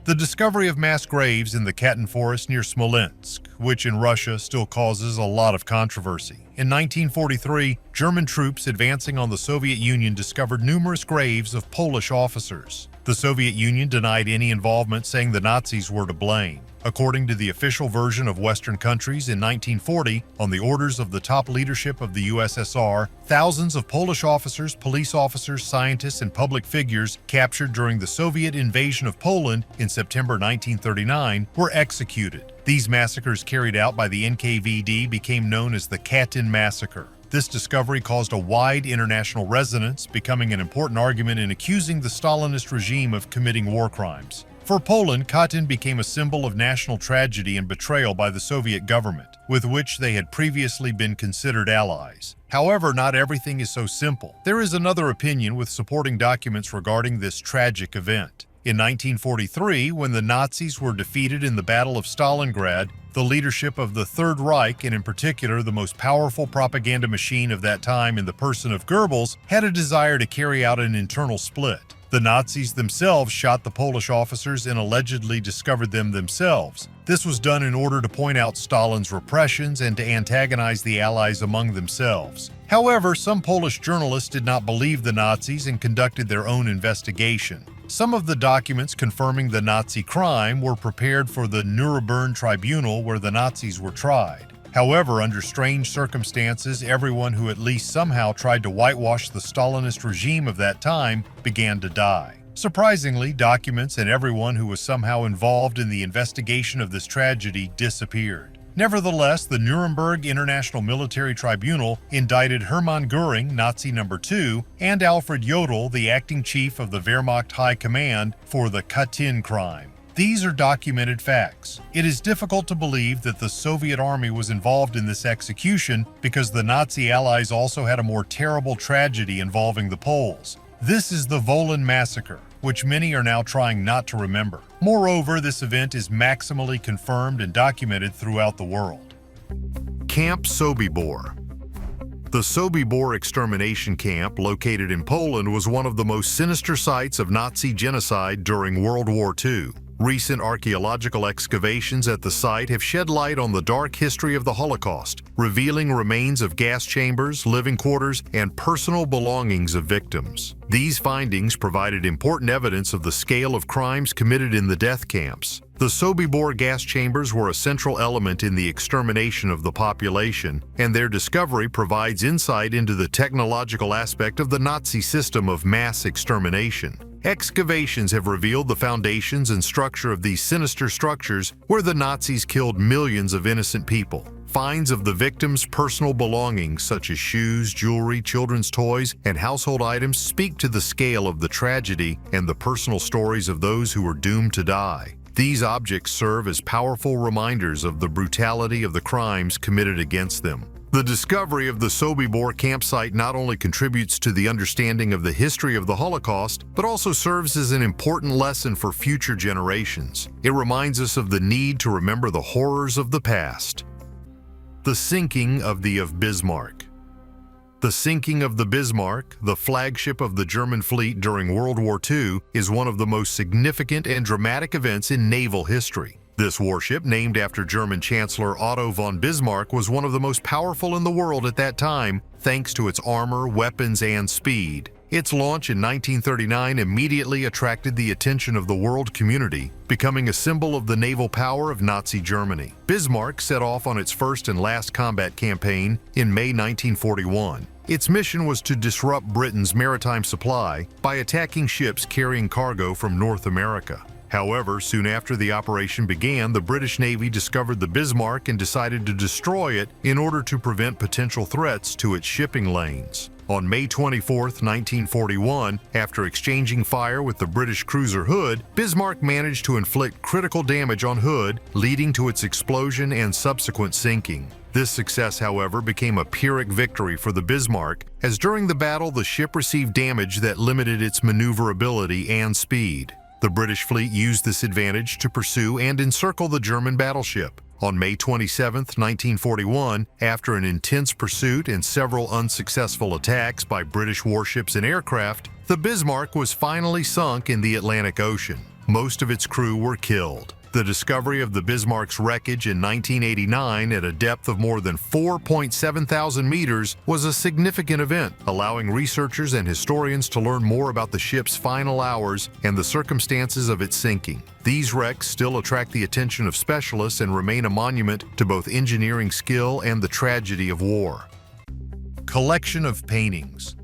The discovery of mass graves in the Katyn Forest near Smolensk, which in Russia still causes a lot of controversy. In 1943, German troops advancing on the Soviet Union discovered numerous graves of Polish officers. The Soviet Union denied any involvement, saying the Nazis were to blame. According to the official version of Western countries, in 1940, on the orders of the top leadership of the USSR, thousands of Polish officers, police officers, scientists, and public figures captured during the Soviet invasion of Poland in September 1939 were executed. These massacres carried out by the NKVD became known as the Katyn Massacre. This discovery caused a wide international resonance, becoming an important argument in accusing the Stalinist regime of committing war crimes. For Poland, Katyn became a symbol of national tragedy and betrayal by the Soviet government, with which they had previously been considered allies. However, not everything is so simple. There is another opinion with supporting documents regarding this tragic event. In 1943, when the Nazis were defeated in the Battle of Stalingrad, the leadership of the Third Reich, and in particular the most powerful propaganda machine of that time in the person of Goebbels, had a desire to carry out an internal split. The Nazis themselves shot the Polish officers and allegedly discovered them themselves. This was done in order to point out Stalin's repressions and to antagonize the Allies among themselves. However, some Polish journalists did not believe the Nazis and conducted their own investigation. Some of the documents confirming the Nazi crime were prepared for the Nuremberg tribunal where the Nazis were tried. However, under strange circumstances, everyone who at least somehow tried to whitewash the Stalinist regime of that time began to die. Surprisingly, documents and everyone who was somehow involved in the investigation of this tragedy disappeared. Nevertheless, the Nuremberg International Military Tribunal indicted Hermann Göring, Nazi number 2, and Alfred Jodl, the acting chief of the Wehrmacht High Command, for the Katyn crime. These are documented facts. It is difficult to believe that the Soviet army was involved in this execution because the Nazi allies also had a more terrible tragedy involving the Poles. This is the Volyn massacre, which many are now trying not to remember. Moreover, this event is maximally confirmed and documented throughout the world. Camp Sobibor. The Sobibor extermination camp, located in Poland, was one of the most sinister sites of Nazi genocide during World War II. Recent archaeological excavations at the site have shed light on the dark history of the Holocaust, revealing remains of gas chambers, living quarters, and personal belongings of victims. These findings provided important evidence of the scale of crimes committed in the death camps. The Sobibor gas chambers were a central element in the extermination of the population, and their discovery provides insight into the technological aspect of the Nazi system of mass extermination. Excavations have revealed the foundations and structure of these sinister structures where the Nazis killed millions of innocent people. Finds of the victims' personal belongings such as shoes, jewelry, children's toys, and household items speak to the scale of the tragedy and the personal stories of those who were doomed to die. These objects serve as powerful reminders of the brutality of the crimes committed against them. The discovery of the Sobibor campsite not only contributes to the understanding of the history of the Holocaust, but also serves as an important lesson for future generations. It reminds us of the need to remember the horrors of the past. The sinking of the Bismarck. The sinking of the Bismarck, the flagship of the German fleet during World War II, is one of the most significant and dramatic events in naval history. This warship, named after German Chancellor Otto von Bismarck, was one of the most powerful in the world at that time, thanks to its armor, weapons, and speed. Its launch in 1939 immediately attracted the attention of the world community, becoming a symbol of the naval power of Nazi Germany. Bismarck set off on its first and last combat campaign in May 1941. Its mission was to disrupt Britain's maritime supply by attacking ships carrying cargo from North America. However, soon after the operation began, the British Navy discovered the Bismarck and decided to destroy it in order to prevent potential threats to its shipping lanes. On May 24, 1941, after exchanging fire with the British cruiser Hood, Bismarck managed to inflict critical damage on Hood, leading to its explosion and subsequent sinking. This success, however, became a Pyrrhic victory for the Bismarck, as during the battle the ship received damage that limited its maneuverability and speed. The British fleet used this advantage to pursue and encircle the German battleship. On May 27, 1941, after an intense pursuit and several unsuccessful attacks by British warships and aircraft, the Bismarck was finally sunk in the Atlantic Ocean. Most of its crew were killed. The discovery of the Bismarck's wreckage in 1989 at a depth of more than 4.7 thousand meters was a significant event, allowing researchers and historians to learn more about the ship's final hours and the circumstances of its sinking. These wrecks still attract the attention of specialists and remain a monument to both engineering skill and the tragedy of war. Collection of paintings.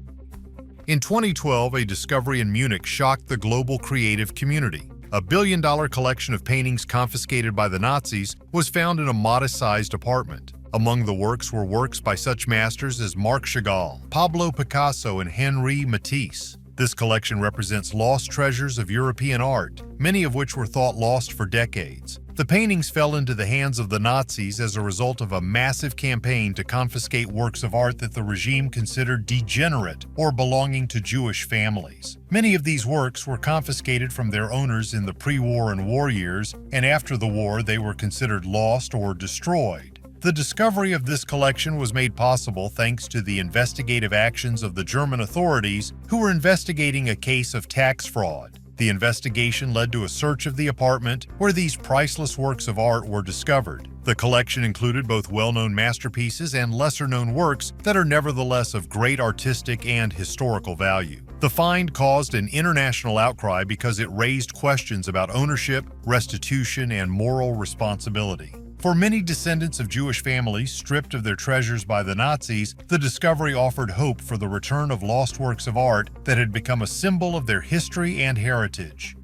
In 2012, a discovery in Munich shocked the global creative community. A billion-dollar collection of paintings confiscated by the Nazis was found in a modest-sized apartment. Among the works were works by such masters as Marc Chagall, Pablo Picasso, and Henri Matisse. This collection represents lost treasures of European art, many of which were thought lost for decades. The paintings fell into the hands of the Nazis as a result of a massive campaign to confiscate works of art that the regime considered degenerate or belonging to Jewish families. Many of these works were confiscated from their owners in the pre-war and war years, and after the war they were considered lost or destroyed. The discovery of this collection was made possible thanks to the investigative actions of the German authorities, who were investigating a case of tax fraud. The investigation led to a search of the apartment where these priceless works of art were discovered. The collection included both well-known masterpieces and lesser-known works that are nevertheless of great artistic and historical value. The find caused an international outcry because it raised questions about ownership, restitution, and moral responsibility. For many descendants of Jewish families stripped of their treasures by the Nazis, the discovery offered hope for the return of lost works of art that had become a symbol of their history and heritage.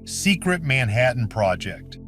Secret Manhattan Project.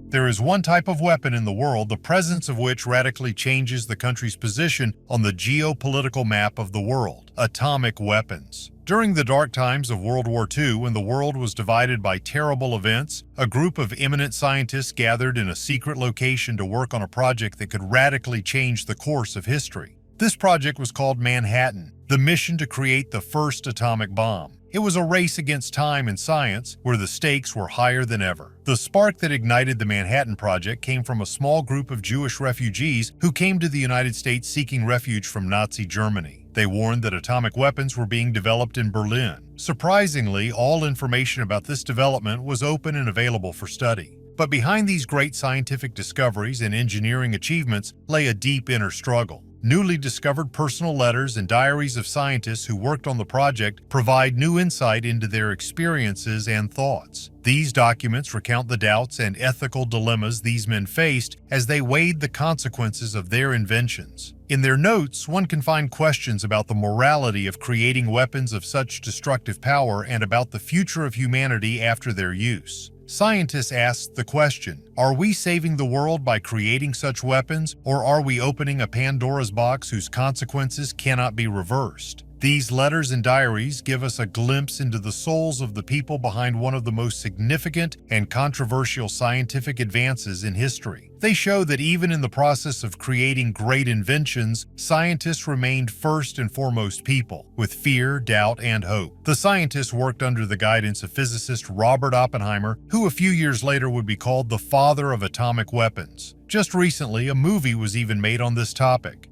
There is one type of weapon in the world, the presence of which radically changes the country's position on the geopolitical map of the world: atomic weapons. During the dark times of World War II, when the world was divided by terrible events, a group of eminent scientists gathered in a secret location to work on a project that could radically change the course of history. This project was called Manhattan, the mission to create the first atomic bomb. It was a race against time and science, where the stakes were higher than ever. The spark that ignited the Manhattan Project came from a small group of Jewish refugees who came to the United States seeking refuge from Nazi Germany. They warned that atomic weapons were being developed in Berlin. Surprisingly, all information about this development was open and available for study. But behind these great scientific discoveries and engineering achievements lay a deep inner struggle. Newly discovered personal letters and diaries of scientists who worked on the project provide new insight into their experiences and thoughts. These documents recount the doubts and ethical dilemmas these men faced as they weighed the consequences of their inventions. In their notes, one can find questions about the morality of creating weapons of such destructive power and about the future of humanity after their use. Scientists asked the question, are we saving the world by creating such weapons, or are we opening a Pandora's box whose consequences cannot be reversed? These letters and diaries give us a glimpse into the souls of the people behind one of the most significant and controversial scientific advances in history. They show that even in the process of creating great inventions, scientists remained first and foremost people, with fear, doubt, and hope. The scientists worked under the guidance of physicist Robert Oppenheimer, who a few years later would be called the father of atomic weapons. Just recently, a movie was even made on this topic.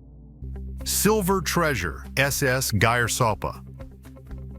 Silver Treasure, SS Geiersaupa.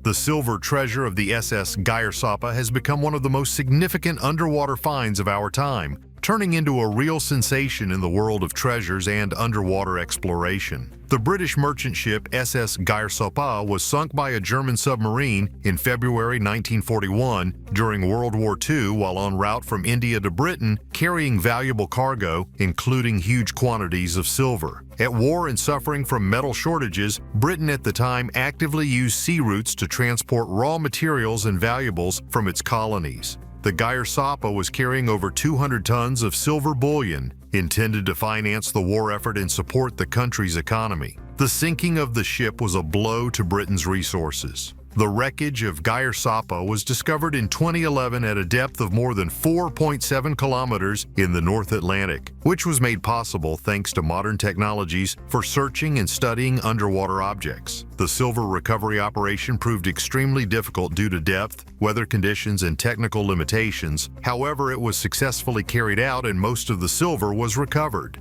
The silver treasure of the SS Geiersaupa has become one of the most significant underwater finds of our time, turning into a real sensation in the world of treasures and underwater exploration. The British merchant ship SS Geiersaupa was sunk by a German submarine in February 1941 during World War II while en route from India to Britain, carrying valuable cargo, including huge quantities of silver. At war and suffering from metal shortages, Britain at the time actively used sea routes to transport raw materials and valuables from its colonies. The Geiersaupa was carrying over 200 tons of silver bullion, intended to finance the war effort and support the country's economy. The sinking of the ship was a blow to Britain's resources. The wreckage of Geiersaupa was discovered in 2011 at a depth of more than 4.7 kilometers in the North Atlantic, which was made possible thanks to modern technologies for searching and studying underwater objects. The silver recovery operation proved extremely difficult due to depth, weather conditions, and technical limitations. However, it was successfully carried out and most of the silver was recovered.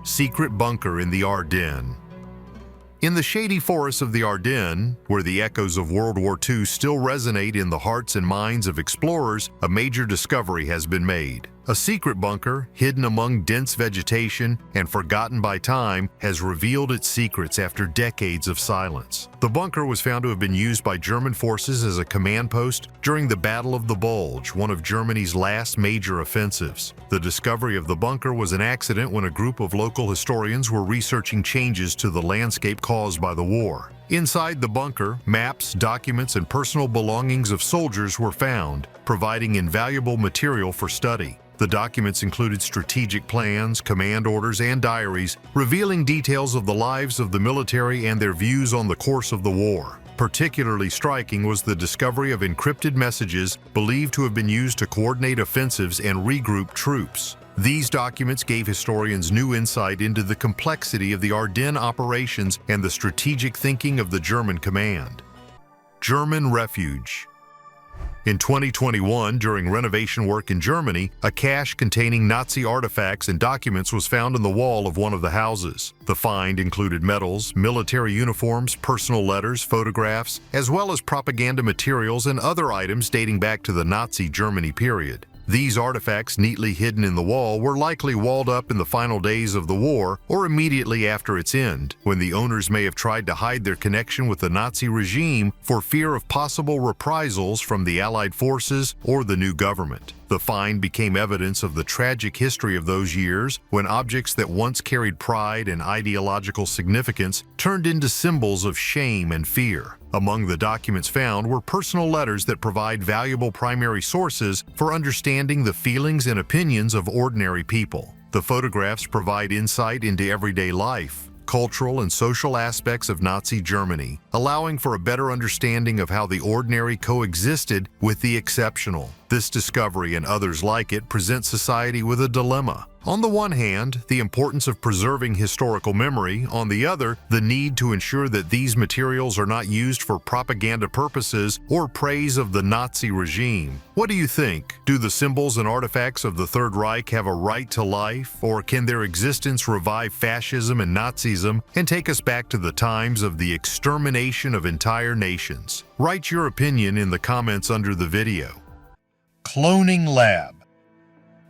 Secret bunker in the Ardennes. In the shady forests of the Ardennes, where the echoes of World War II still resonate in the hearts and minds of explorers, a major discovery has been made. A secret bunker, hidden among dense vegetation and forgotten by time, has revealed its secrets after decades of silence. The bunker was found to have been used by German forces as a command post during the Battle of the Bulge, one of Germany's last major offensives. The discovery of the bunker was an accident when a group of local historians were researching changes to the landscape caused by the war. Inside the bunker, maps, documents, and personal belongings of soldiers were found, providing invaluable material for study. The documents included strategic plans, command orders, and diaries, revealing details of the lives of the military and their views on the course of the war. Particularly striking was the discovery of encrypted messages believed to have been used to coordinate offensives and regroup troops. These documents gave historians new insight into the complexity of the Ardennes operations and the strategic thinking of the German command. German refuge. In 2021, during renovation work in Germany, a cache containing Nazi artifacts and documents was found in the wall of one of the houses. The find included medals, military uniforms, personal letters, photographs, as well as propaganda materials and other items dating back to the Nazi Germany period. These artifacts, neatly hidden in the wall, were likely walled up in the final days of the war or immediately after its end, when the owners may have tried to hide their connection with the Nazi regime for fear of possible reprisals from the Allied forces or the new government. The find became evidence of the tragic history of those years when objects that once carried pride and ideological significance turned into symbols of shame and fear. Among the documents found were personal letters that provide valuable primary sources for understanding the feelings and opinions of ordinary people. The photographs provide insight into everyday life, cultural and social aspects of Nazi Germany, allowing for a better understanding of how the ordinary coexisted with the exceptional. This discovery and others like it present society with a dilemma. On the one hand, the importance of preserving historical memory; on the other, the need to ensure that these materials are not used for propaganda purposes or praise of the Nazi regime. What do you think? Do the symbols and artifacts of the Third Reich have a right to life, or can their existence revive fascism and Nazism and take us back to the times of the extermination of entire nations? Write your opinion in the comments under the video. Cloning Lab.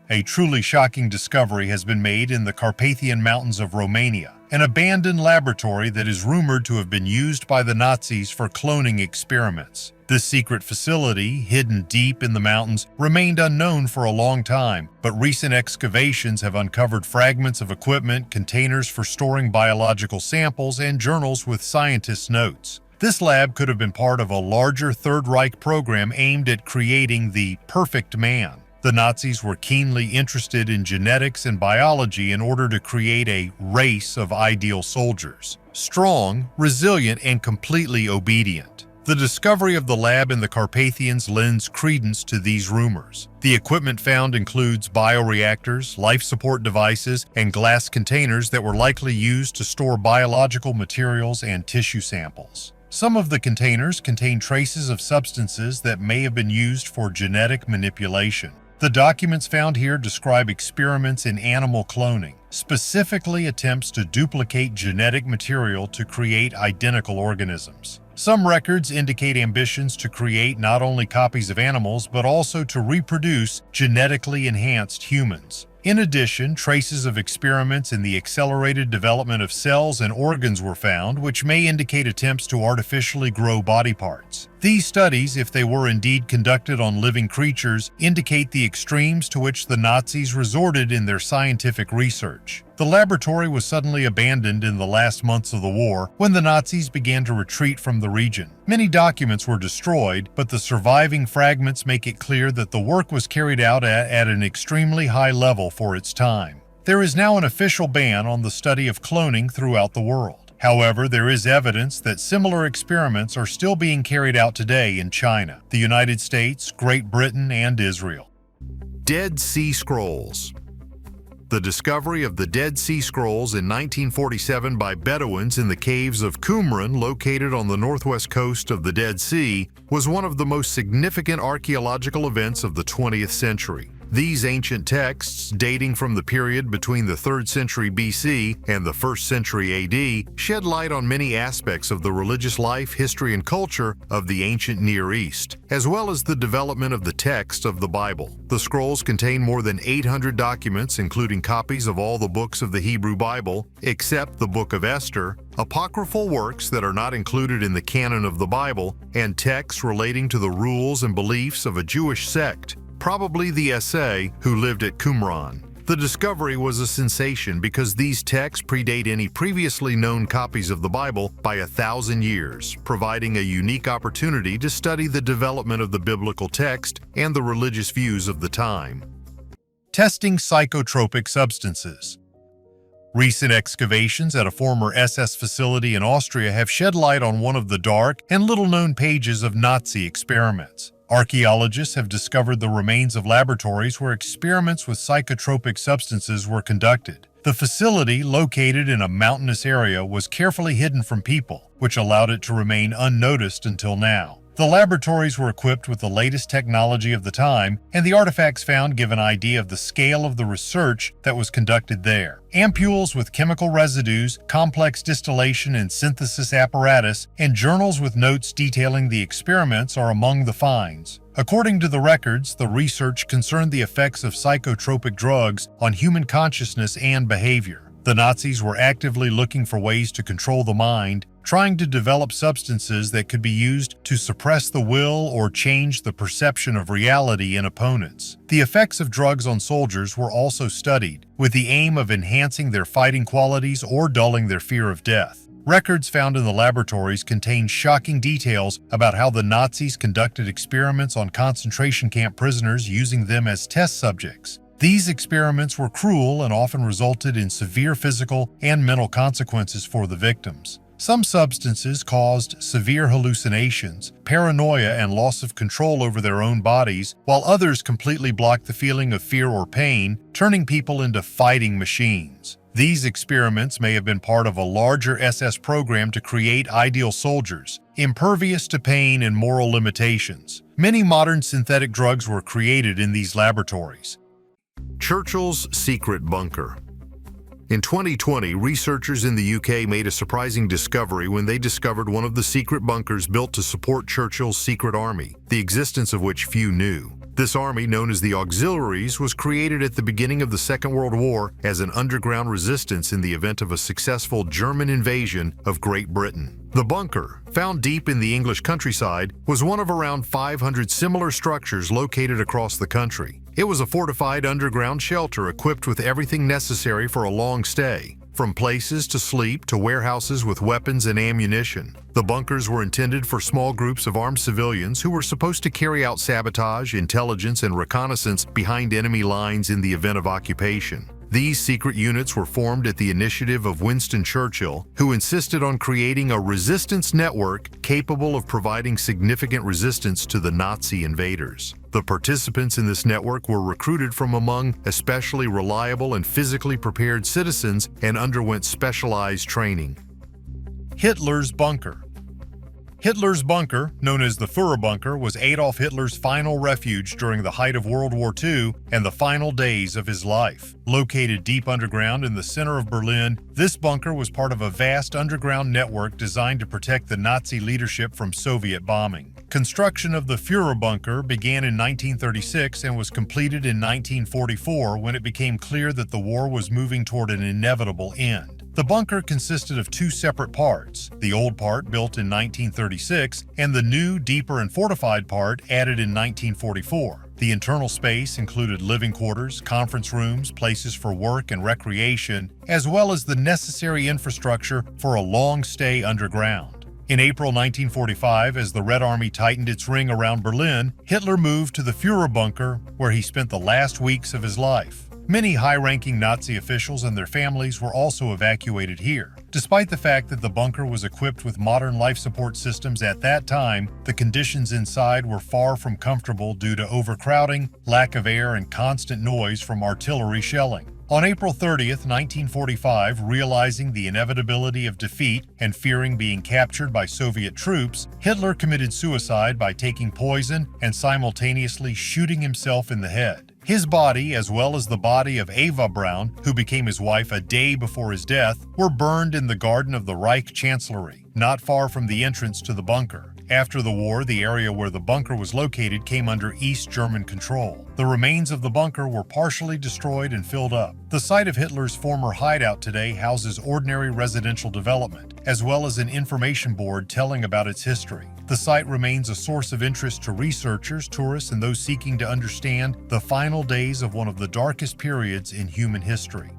A truly shocking discovery has been made in the Carpathian Mountains of Romania, an abandoned laboratory that is rumored to have been used by the Nazis for cloning experiments. This secret facility, hidden deep in the mountains, remained unknown for a long time, but recent excavations have uncovered fragments of equipment, containers for storing biological samples, and journals with scientists' notes. This lab could have been part of a larger Third Reich program aimed at creating the perfect man. The Nazis were keenly interested in genetics and biology in order to create a race of ideal soldiers, strong, resilient, and completely obedient. The discovery of the lab in the Carpathians lends credence to these rumors. The equipment found includes bioreactors, life support devices, and glass containers that were likely used to store biological materials and tissue samples. Some of the containers contain traces of substances that may have been used for genetic manipulation. The documents found here describe experiments in animal cloning, specifically attempts to duplicate genetic material to create identical organisms. Some records indicate ambitions to create not only copies of animals, but also to reproduce genetically enhanced humans. In addition, traces of experiments in the accelerated development of cells and organs were found, which may indicate attempts to artificially grow body parts. These studies, if they were indeed conducted on living creatures, indicate the extremes to which the Nazis resorted in their scientific research. The laboratory was suddenly abandoned in the last months of the war when the Nazis began to retreat from the region. Many documents were destroyed, but the surviving fragments make it clear that the work was carried out at an extremely high level for its time. There is now an official ban on the study of cloning throughout the world. However, there is evidence that similar experiments are still being carried out today in China, the United States, Great Britain, and Israel. Dead Sea Scrolls. The discovery of the Dead Sea Scrolls in 1947 by Bedouins in the caves of Qumran, located on the northwest coast of the Dead Sea, was one of the most significant archaeological events of the 20th century. These ancient texts, dating from the period between the 3rd century BC and the 1st century AD, shed light on many aspects of the religious life, history, and culture of the ancient Near East, as well as the development of the text of the Bible. The scrolls contain more than 800 documents, including copies of all the books of the Hebrew Bible, except the Book of Esther, apocryphal works that are not included in the canon of the Bible, and texts relating to the rules and beliefs of a Jewish sect, probably the Essay, who lived at Qumran. The discovery was a sensation because these texts predate any previously known copies of the Bible by 1,000 years, providing a unique opportunity to study the development of the biblical text and the religious views of the time. Testing psychotropic substances. Recent excavations at a former SS facility in Austria have shed light on one of the dark and little-known pages of Nazi experiments. Archaeologists have discovered the remains of laboratories where experiments with psychotropic substances were conducted. The facility, located in a mountainous area, was carefully hidden from people, which allowed it to remain unnoticed until now. The laboratories were equipped with the latest technology of the time, and the artifacts found give an idea of the scale of the research that was conducted there. Ampules with chemical residues, complex distillation and synthesis apparatus, and journals with notes detailing the experiments are among the finds. According to the records, the research concerned the effects of psychotropic drugs on human consciousness and behavior. The Nazis were actively looking for ways to control the mind, trying to develop substances that could be used to suppress the will or change the perception of reality in opponents. The effects of drugs on soldiers were also studied, with the aim of enhancing their fighting qualities or dulling their fear of death. Records found in the laboratories contain shocking details about how the Nazis conducted experiments on concentration camp prisoners using them as test subjects. These experiments were cruel and often resulted in severe physical and mental consequences for the victims. Some substances caused severe hallucinations, paranoia, and loss of control over their own bodies, while others completely blocked the feeling of fear or pain, turning people into fighting machines. These experiments may have been part of a larger SS program to create ideal soldiers, impervious to pain and moral limitations. Many modern synthetic drugs were created in these laboratories. Churchill's secret bunker. In 2020, researchers in the UK made a surprising discovery when they discovered one of the secret bunkers built to support Churchill's secret army, the existence of which few knew. This army, known as the Auxiliaries, was created at the beginning of the Second World War as an underground resistance in the event of a successful German invasion of Great Britain. The bunker, found deep in the English countryside, was one of around 500 similar structures located across the country. It was a fortified underground shelter equipped with everything necessary for a long stay, from places to sleep to warehouses with weapons and ammunition. The bunkers were intended for small groups of armed civilians who were supposed to carry out sabotage, intelligence, and reconnaissance behind enemy lines in the event of occupation. These secret units were formed at the initiative of Winston Churchill, who insisted on creating a resistance network capable of providing significant resistance to the Nazi invaders. The participants in this network were recruited from among especially reliable and physically prepared citizens and underwent specialized training. Hitler's bunker. Hitler's bunker, known as the Führer bunker, was Adolf Hitler's final refuge during the height of World War II and the final days of his life. Located deep underground in the center of Berlin, this bunker was part of a vast underground network designed to protect the Nazi leadership from Soviet bombing. Construction of the Führer bunker began in 1936 and was completed in 1944 when it became clear that the war was moving toward an inevitable end. The bunker consisted of two separate parts, the old part built in 1936 and the new, deeper and fortified part added in 1944. The internal space included living quarters, conference rooms, places for work and recreation, as well as the necessary infrastructure for a long stay underground. In April 1945, as the Red Army tightened its ring around Berlin, Hitler moved to the Führer bunker, where he spent the last weeks of his life. Many high-ranking Nazi officials and their families were also evacuated here. Despite the fact that the bunker was equipped with modern life support systems at that time, the conditions inside were far from comfortable due to overcrowding, lack of air, and constant noise from artillery shelling. On April 30th, 1945, realizing the inevitability of defeat and fearing being captured by Soviet troops, Hitler committed suicide by taking poison and simultaneously shooting himself in the head. His body, as well as the body of Eva Braun, who became his wife a day before his death, were burned in the garden of the Reich Chancellery, not far from the entrance to the bunker. After the war, the area where the bunker was located came under East German control. The remains of the bunker were partially destroyed and filled up. The site of Hitler's former hideout today houses ordinary residential development, as well as an information board telling about its history. The site remains a source of interest to researchers, tourists, and those seeking to understand the final days of one of the darkest periods in human history.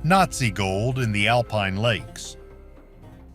Nazi gold in the Alpine Lakes.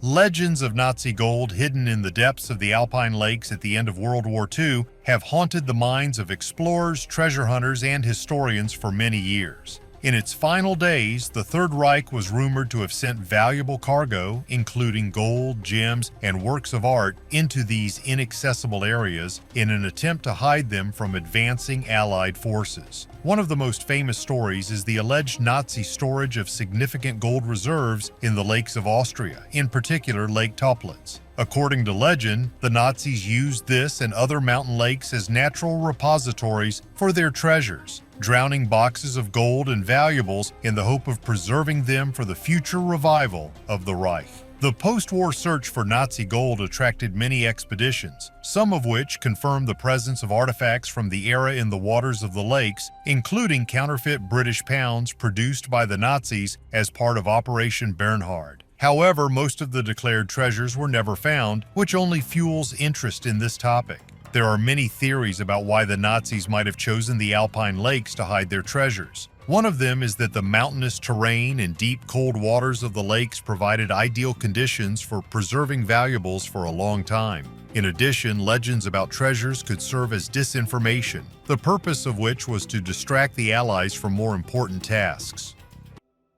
Legends of Nazi gold hidden in the depths of the Alpine Lakes at the end of World War II have haunted the minds of explorers, treasure hunters, and historians for many years. In its final days, the Third Reich was rumored to have sent valuable cargo, including gold, gems, and works of art, into these inaccessible areas in an attempt to hide them from advancing Allied forces. One of the most famous stories is the alleged Nazi storage of significant gold reserves in the lakes of Austria, in particular Lake Toplitz. According to legend, the Nazis used this and other mountain lakes as natural repositories for their treasures, drowning boxes of gold and valuables in the hope of preserving them for the future revival of the Reich. The post-war search for Nazi gold attracted many expeditions, some of which confirmed the presence of artifacts from the era in the waters of the lakes, including counterfeit British pounds produced by the Nazis as part of Operation Bernhard. However, most of the declared treasures were never found, which only fuels interest in this topic. There are many theories about why the Nazis might have chosen the Alpine lakes to hide their treasures. One of them is that the mountainous terrain and deep, cold waters of the lakes provided ideal conditions for preserving valuables for a long time. In addition, legends about treasures could serve as disinformation, the purpose of which was to distract the Allies from more important tasks.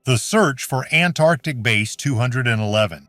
The search for Antarctic Base 211.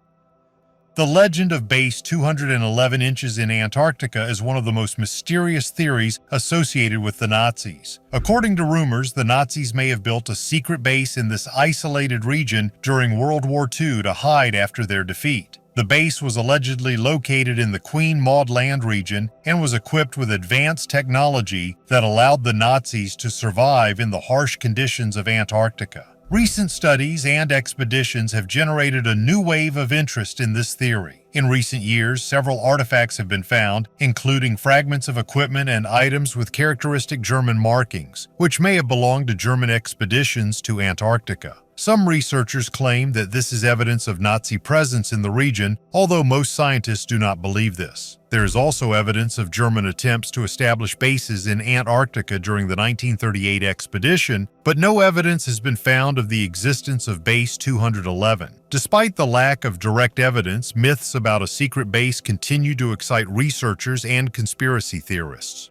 The legend of Base 211 inches in Antarctica is one of the most mysterious theories associated with the Nazis. According to rumors, the Nazis may have built a secret base in this isolated region during World War II to hide after their defeat. The base was allegedly located in the Queen Maud Land region and was equipped with advanced technology that allowed the Nazis to survive in the harsh conditions of Antarctica. Recent studies and expeditions have generated a new wave of interest in this theory. In recent years, several artifacts have been found, including fragments of equipment and items with characteristic German markings, which may have belonged to German expeditions to Antarctica. Some researchers claim that this is evidence of Nazi presence in the region, although most scientists do not believe this. There is also evidence of German attempts to establish bases in Antarctica during the 1938 expedition, but no evidence has been found of the existence of Base 211. Despite the lack of direct evidence, myths about a secret base continue to excite researchers and conspiracy theorists.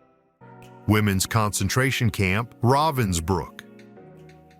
Women's concentration camp, Ravensbrück.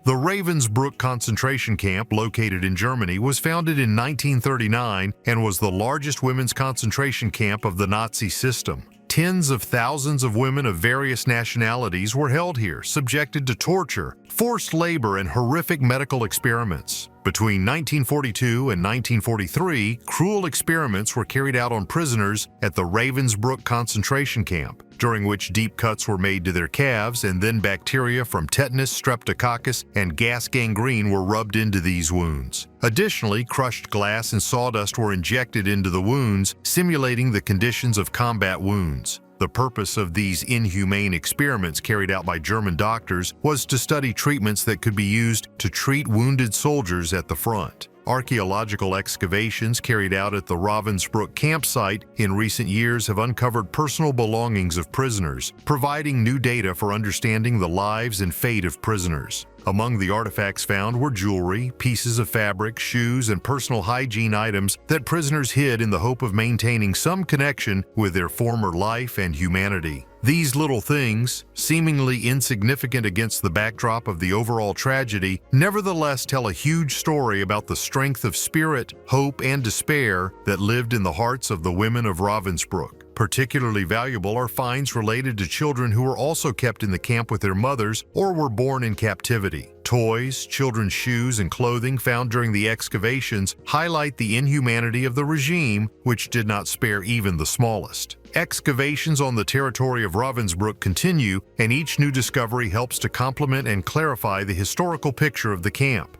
The Ravensbrück concentration camp, located in Germany, was founded in 1939 and was the largest women's concentration camp of the Nazi system. Tens of thousands of women of various nationalities were held here, subjected to torture, forced labor, and horrific medical experiments. Between 1942 and 1943, cruel experiments were carried out on prisoners at the Ravensbrück concentration camp, during which deep cuts were made to their calves, and then bacteria from tetanus, streptococcus, and gas gangrene were rubbed into these wounds. Additionally, crushed glass and sawdust were injected into the wounds, simulating the conditions of combat wounds. The purpose of these inhumane experiments carried out by German doctors was to study treatments that could be used to treat wounded soldiers at the front. Archaeological excavations carried out at the Ravensbrück campsite in recent years have uncovered personal belongings of prisoners, providing new data for understanding the lives and fate of prisoners. Among the artifacts found were jewelry, pieces of fabric, shoes, and personal hygiene items that prisoners hid in the hope of maintaining some connection with their former life and humanity. These little things, seemingly insignificant against the backdrop of the overall tragedy, nevertheless tell a huge story about the strength of spirit, hope, and despair that lived in the hearts of the women of Ravensbrück. Particularly valuable are finds related to children who were also kept in the camp with their mothers or were born in captivity. Toys, children's shoes, and clothing found during the excavations highlight the inhumanity of the regime, which did not spare even the smallest. Excavations on the territory of Ravensbrück continue, and each new discovery helps to complement and clarify the historical picture of the camp.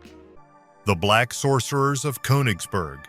The Black Sorcerers of Königsberg.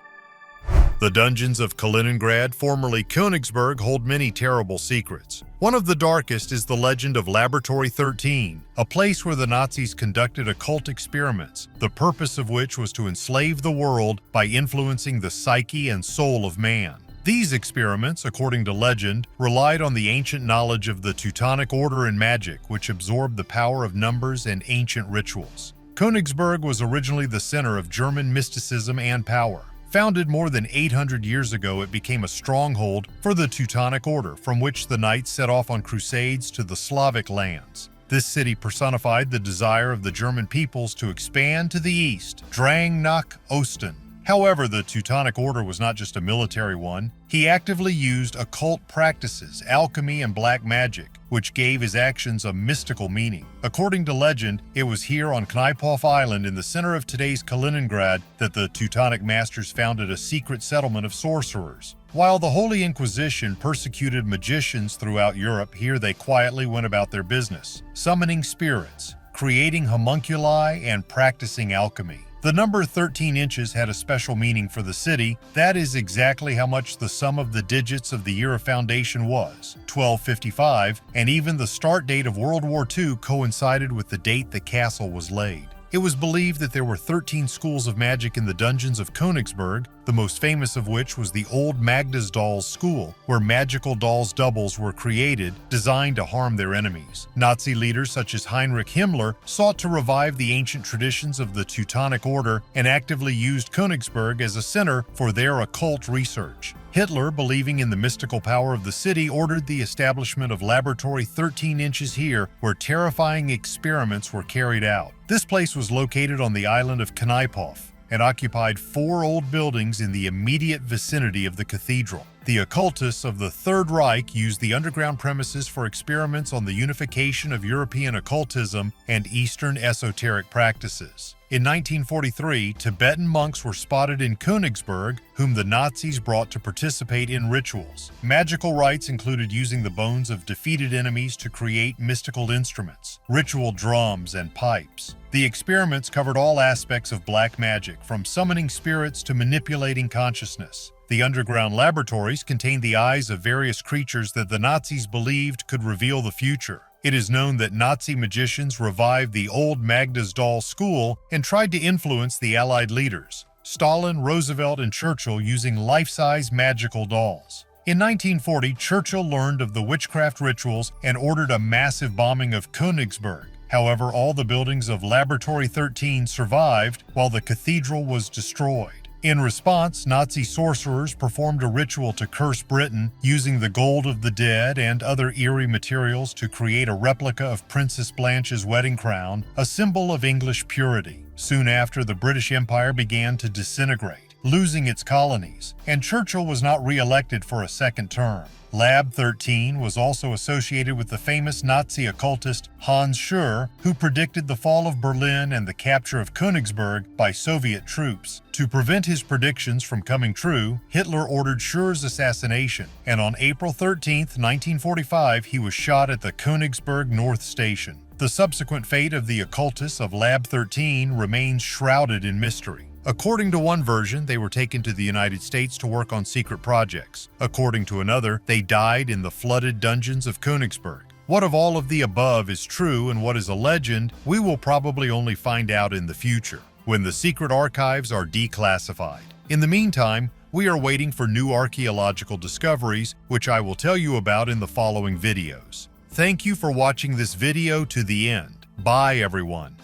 The dungeons of Leningrad, formerly Königsberg, hold many terrible secrets. One of the darkest is the legend of Laboratory 13, a place where the Nazis conducted occult experiments, the purpose of which was to enslave the world by influencing the psyche and soul of man. These experiments, according to legend, relied on the ancient knowledge of the Teutonic Order and magic, which absorbed the power of numbers and ancient rituals. Königsberg was originally the center of German mysticism and power. Founded more than 800 years ago, it became a stronghold for the Teutonic Order, from which the knights set off on crusades to the Slavic lands. This city personified the desire of the German peoples to expand to the east, Drang nach Osten. However, the Teutonic Order was not just a military one. He actively used occult practices, alchemy, and black magic, which gave his actions a mystical meaning. According to legend, it was here on Kniephof Island in the center of today's Kaliningrad that the Teutonic masters founded a secret settlement of sorcerers. While the Holy Inquisition persecuted magicians throughout Europe, here they quietly went about their business, summoning spirits, creating homunculi, and practicing alchemy. The number 13 inches had a special meaning for the city. That is exactly how much the sum of the digits of the year of foundation was, 1255, and even the start date of World War II coincided with the date the castle was laid. It was believed that there were 13 schools of magic in the dungeons of Königsberg, the most famous of which was the old Magda's Dolls School, where magical dolls' doubles were created, designed to harm their enemies. Nazi leaders such as Heinrich Himmler sought to revive the ancient traditions of the Teutonic Order and actively used Königsberg as a center for their occult research. Hitler, believing in the mystical power of the city, ordered the establishment of Laboratory 13 inches here, where terrifying experiments were carried out. This place was located on the island of Königsberg and occupied 4 old buildings in the immediate vicinity of the cathedral. The occultists of the Third Reich used the underground premises for experiments on the unification of European occultism and Eastern esoteric practices. In 1943, Tibetan monks were spotted in Königsberg, whom the Nazis brought to participate in rituals. Magical rites included using the bones of defeated enemies to create mystical instruments, ritual drums, and pipes. The experiments covered all aspects of black magic, from summoning spirits to manipulating consciousness. The underground laboratories contained the eyes of various creatures that the Nazis believed could reveal the future. It is known that Nazi magicians revived the old Magda's Doll School and tried to influence the Allied leaders, Stalin, Roosevelt, and Churchill, using life-size magical dolls. In 1940, Churchill learned of the witchcraft rituals and ordered a massive bombing of Königsberg. However, all the buildings of Laboratory 13 survived, while the cathedral was destroyed. In response, Nazi sorcerers performed a ritual to curse Britain, using the gold of the dead and other eerie materials to create a replica of Princess Blanche's wedding crown, a symbol of English purity. Soon after, the British Empire began to disintegrate, losing its colonies, and Churchill was not re-elected for a second term. Lab 13 was also associated with the famous Nazi occultist Hans Schur, who predicted the fall of Berlin and the capture of Königsberg by Soviet troops. To prevent his predictions from coming true, Hitler ordered Schur's assassination, and on April 13, 1945, he was shot at the Königsberg North Station. The subsequent fate of the occultists of Lab 13 remains shrouded in mystery. According to one version, they were taken to the United States to work on secret projects. According to another, they died in the flooded dungeons of Königsberg. What of all of the above is true and what is a legend, we will probably only find out in the future, when the secret archives are declassified. In the meantime, we are waiting for new archaeological discoveries, which I will tell you about in the following videos. Thank you for watching this video to the end. Bye, everyone.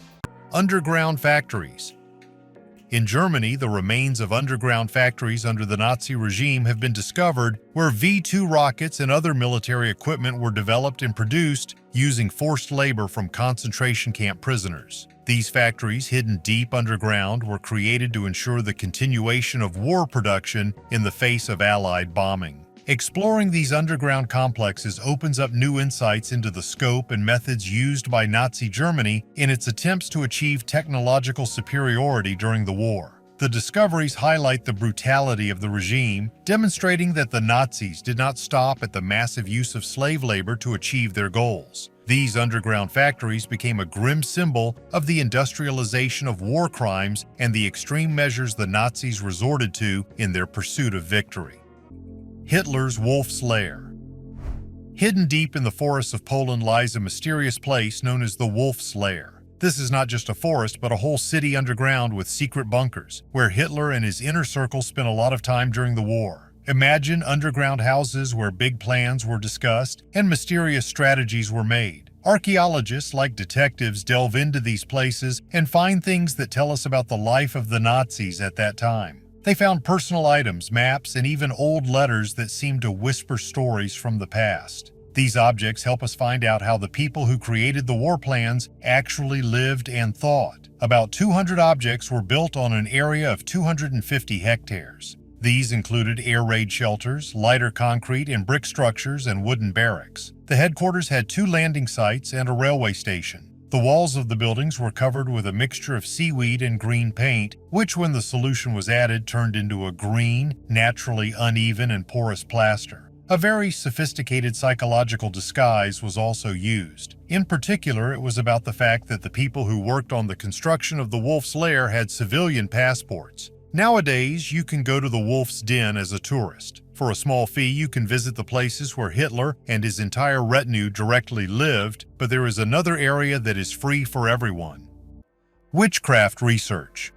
Underground factories. In Germany, the remains of underground factories under the Nazi regime have been discovered, where V-2 rockets and other military equipment were developed and produced using forced labor from concentration camp prisoners. These factories, hidden deep underground, were created to ensure the continuation of war production in the face of Allied bombing. Exploring these underground complexes opens up new insights into the scope and methods used by Nazi Germany in its attempts to achieve technological superiority during the war. The discoveries highlight the brutality of the regime, demonstrating that the Nazis did not stop at the massive use of slave labor to achieve their goals. These underground factories became a grim symbol of the industrialization of war crimes and the extreme measures the Nazis resorted to in their pursuit of victory. Hitler's Wolf's Lair. Hidden deep in the forests of Poland lies a mysterious place known as the Wolf's Lair. This is not just a forest, but a whole city underground with secret bunkers, where Hitler and his inner circle spent a lot of time during the war. Imagine underground houses where big plans were discussed and mysterious strategies were made. Archaeologists, like detectives, delve into these places and find things that tell us about the life of the Nazis at that time. They found personal items, maps, and even old letters that seem to whisper stories from the past. These objects help us find out how the people who created the war plans actually lived and thought. About 200 objects were built on an area of 250 hectares. These included air raid shelters, lighter concrete and brick structures, and wooden barracks. The headquarters had 2 landing sites and a railway station. The walls of the buildings were covered with a mixture of seaweed and green paint, which, when the solution was added, turned into a green, naturally uneven and porous plaster. A very sophisticated psychological disguise was also used. In particular, it was about the fact that the people who worked on the construction of the Wolf's Lair had civilian passports. Nowadays, you can go to the Wolf's Den as a tourist. For a small fee, you can visit the places where Hitler and his entire retinue directly lived, but there is another area that is free for everyone. Witchcraft research.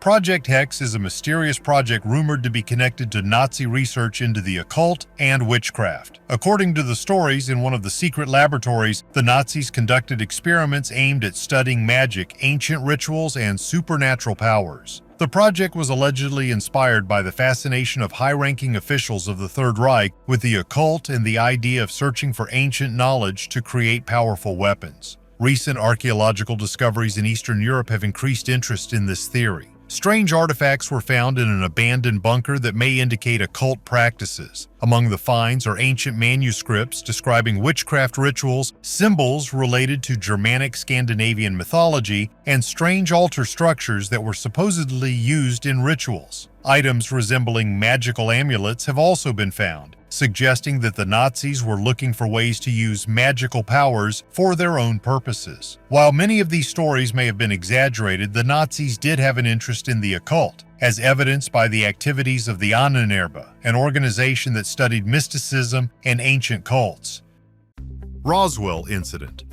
Project Hex is a mysterious project rumored to be connected to Nazi research into the occult and witchcraft. According to the stories, in one of the secret laboratories, the Nazis conducted experiments aimed at studying magic, ancient rituals, and supernatural powers. The project was allegedly inspired by the fascination of high-ranking officials of the Third Reich with the occult and the idea of searching for ancient knowledge to create powerful weapons. Recent archaeological discoveries in Eastern Europe have increased interest in this theory. Strange artifacts were found in an abandoned bunker that may indicate occult practices. Among the finds are ancient manuscripts describing witchcraft rituals, symbols related to Germanic Scandinavian mythology, and strange altar structures that were supposedly used in rituals. Items resembling magical amulets have also been found, suggesting that the Nazis were looking for ways to use magical powers for their own purposes. While many of these stories may have been exaggerated, the Nazis did have an interest in the occult, as evidenced by the activities of the Ahnenerbe, an organization that studied mysticism and ancient cults. Roswell Incident.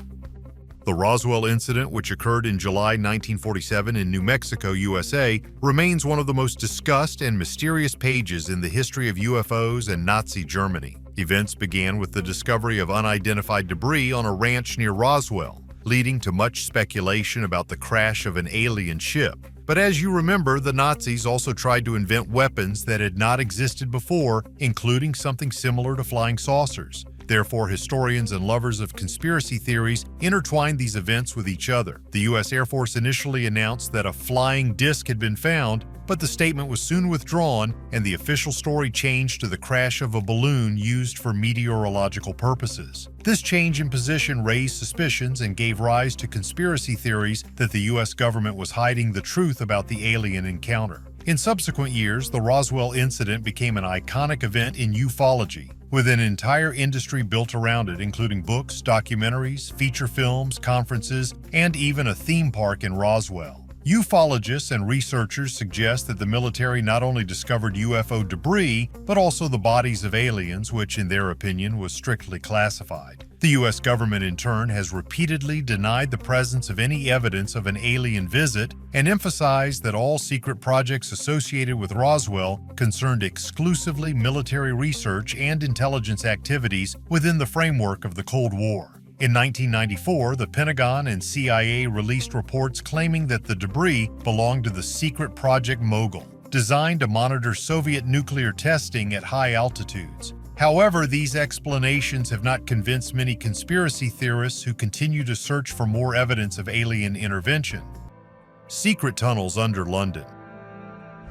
The Roswell incident, which occurred in July 1947 in New Mexico, USA, remains one of the most discussed and mysterious pages in the history of UFOs and Nazi Germany. Events began with the discovery of unidentified debris on a ranch near Roswell, leading to much speculation about the crash of an alien ship. But as you remember, the Nazis also tried to invent weapons that had not existed before, including something similar to flying saucers. Therefore, historians and lovers of conspiracy theories intertwined these events with each other. The U.S. Air Force initially announced that a flying disc had been found, but the statement was soon withdrawn, and the official story changed to the crash of a balloon used for meteorological purposes. This change in position raised suspicions and gave rise to conspiracy theories that the U.S. government was hiding the truth about the alien encounter. In subsequent years, the Roswell incident became an iconic event in ufology, with an entire industry built around it, including books, documentaries, feature films, conferences, and even a theme park in Roswell. Ufologists and researchers suggest that the military not only discovered UFO debris, but also the bodies of aliens, which in their opinion was strictly classified. The U.S. government in turn has repeatedly denied the presence of any evidence of an alien visit and emphasized that all secret projects associated with Roswell concerned exclusively military research and intelligence activities within the framework of the Cold War. In 1994, the Pentagon and CIA released reports claiming that the debris belonged to the secret Project Mogul, designed to monitor Soviet nuclear testing at high altitudes. However, these explanations have not convinced many conspiracy theorists who continue to search for more evidence of alien intervention. Secret tunnels under London.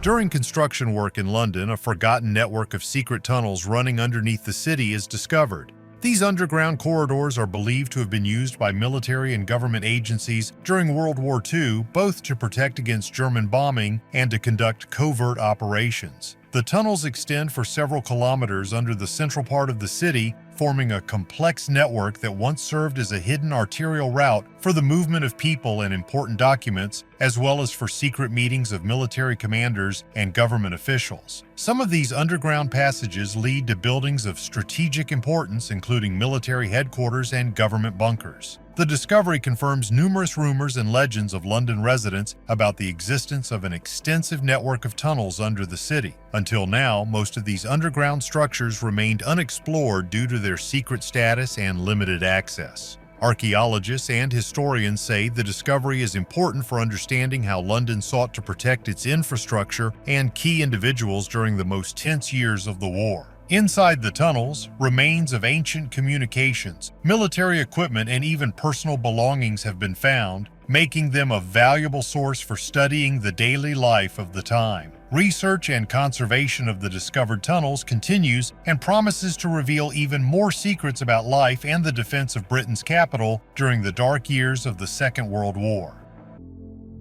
During construction work in London, a forgotten network of secret tunnels running underneath the city is discovered. These underground corridors are believed to have been used by military and government agencies during World War II, both to protect against German bombing and to conduct covert operations. The tunnels extend for several kilometers under the central part of the city, forming a complex network that once served as a hidden arterial route for the movement of people and important documents, as well as for secret meetings of military commanders and government officials. Some of these underground passages lead to buildings of strategic importance, including military headquarters and government bunkers. The discovery confirms numerous rumors and legends of London residents about the existence of an extensive network of tunnels under the city. Until now, most of these underground structures remained unexplored due to their secret status and limited access. Archaeologists and historians say the discovery is important for understanding how London sought to protect its infrastructure and key individuals during the most tense years of the war. Inside the tunnels, remains of ancient communications, military equipment, and even personal belongings have been found, making them a valuable source for studying the daily life of the time. Research and conservation of the discovered tunnels continues and promises to reveal even more secrets about life and the defense of Britain's capital during the dark years of the Second World War.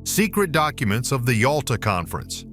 Secret documents of the Yalta Conference.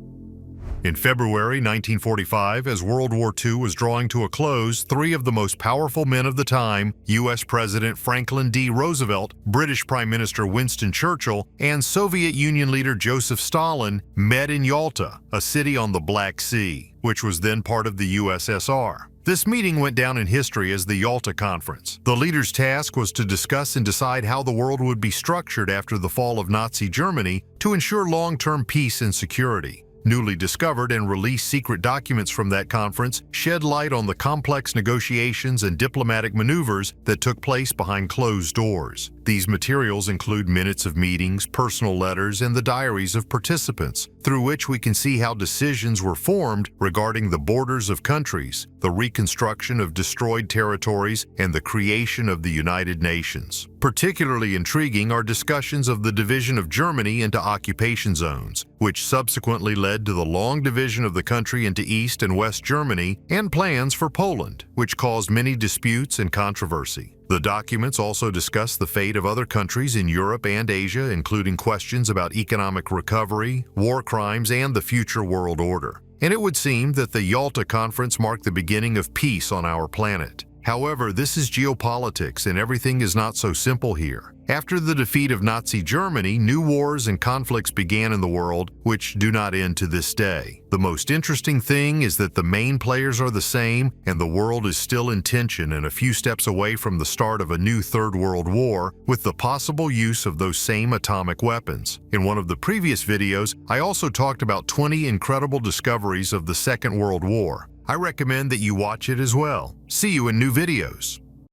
In February 1945, as World War II was drawing to a close, three of the most powerful men of the time, U.S. President Franklin D. Roosevelt, British Prime Minister Winston Churchill, and Soviet Union leader Joseph Stalin, met in Yalta, a city on the Black Sea, which was then part of the USSR. This meeting went down in history as the Yalta Conference. The leaders' task was to discuss and decide how the world would be structured after the fall of Nazi Germany to ensure long-term peace and security. Newly discovered and released secret documents from that conference shed light on the complex negotiations and diplomatic maneuvers that took place behind closed doors. These materials include minutes of meetings, personal letters, and the diaries of participants, through which we can see how decisions were formed regarding the borders of countries, the reconstruction of destroyed territories, and the creation of the United Nations. Particularly intriguing are discussions of the division of Germany into occupation zones, which subsequently led to the long division of the country into East and West Germany, and plans for Poland, which caused many disputes and controversy. The documents also discuss the fate of other countries in Europe and Asia, including questions about economic recovery, war crimes, and the future world order. And it would seem that the Yalta Conference marked the beginning of peace on our planet. However, this is geopolitics, and everything is not so simple here. After the defeat of Nazi Germany, new wars and conflicts began in the world, which do not end to this day. The most interesting thing is that the main players are the same, and the world is still in tension and a few steps away from the start of a new Third World War, with the possible use of those same atomic weapons. In one of the previous videos, I also talked about 20 incredible discoveries of the Second World War. I recommend that you watch it as well. See you in new videos.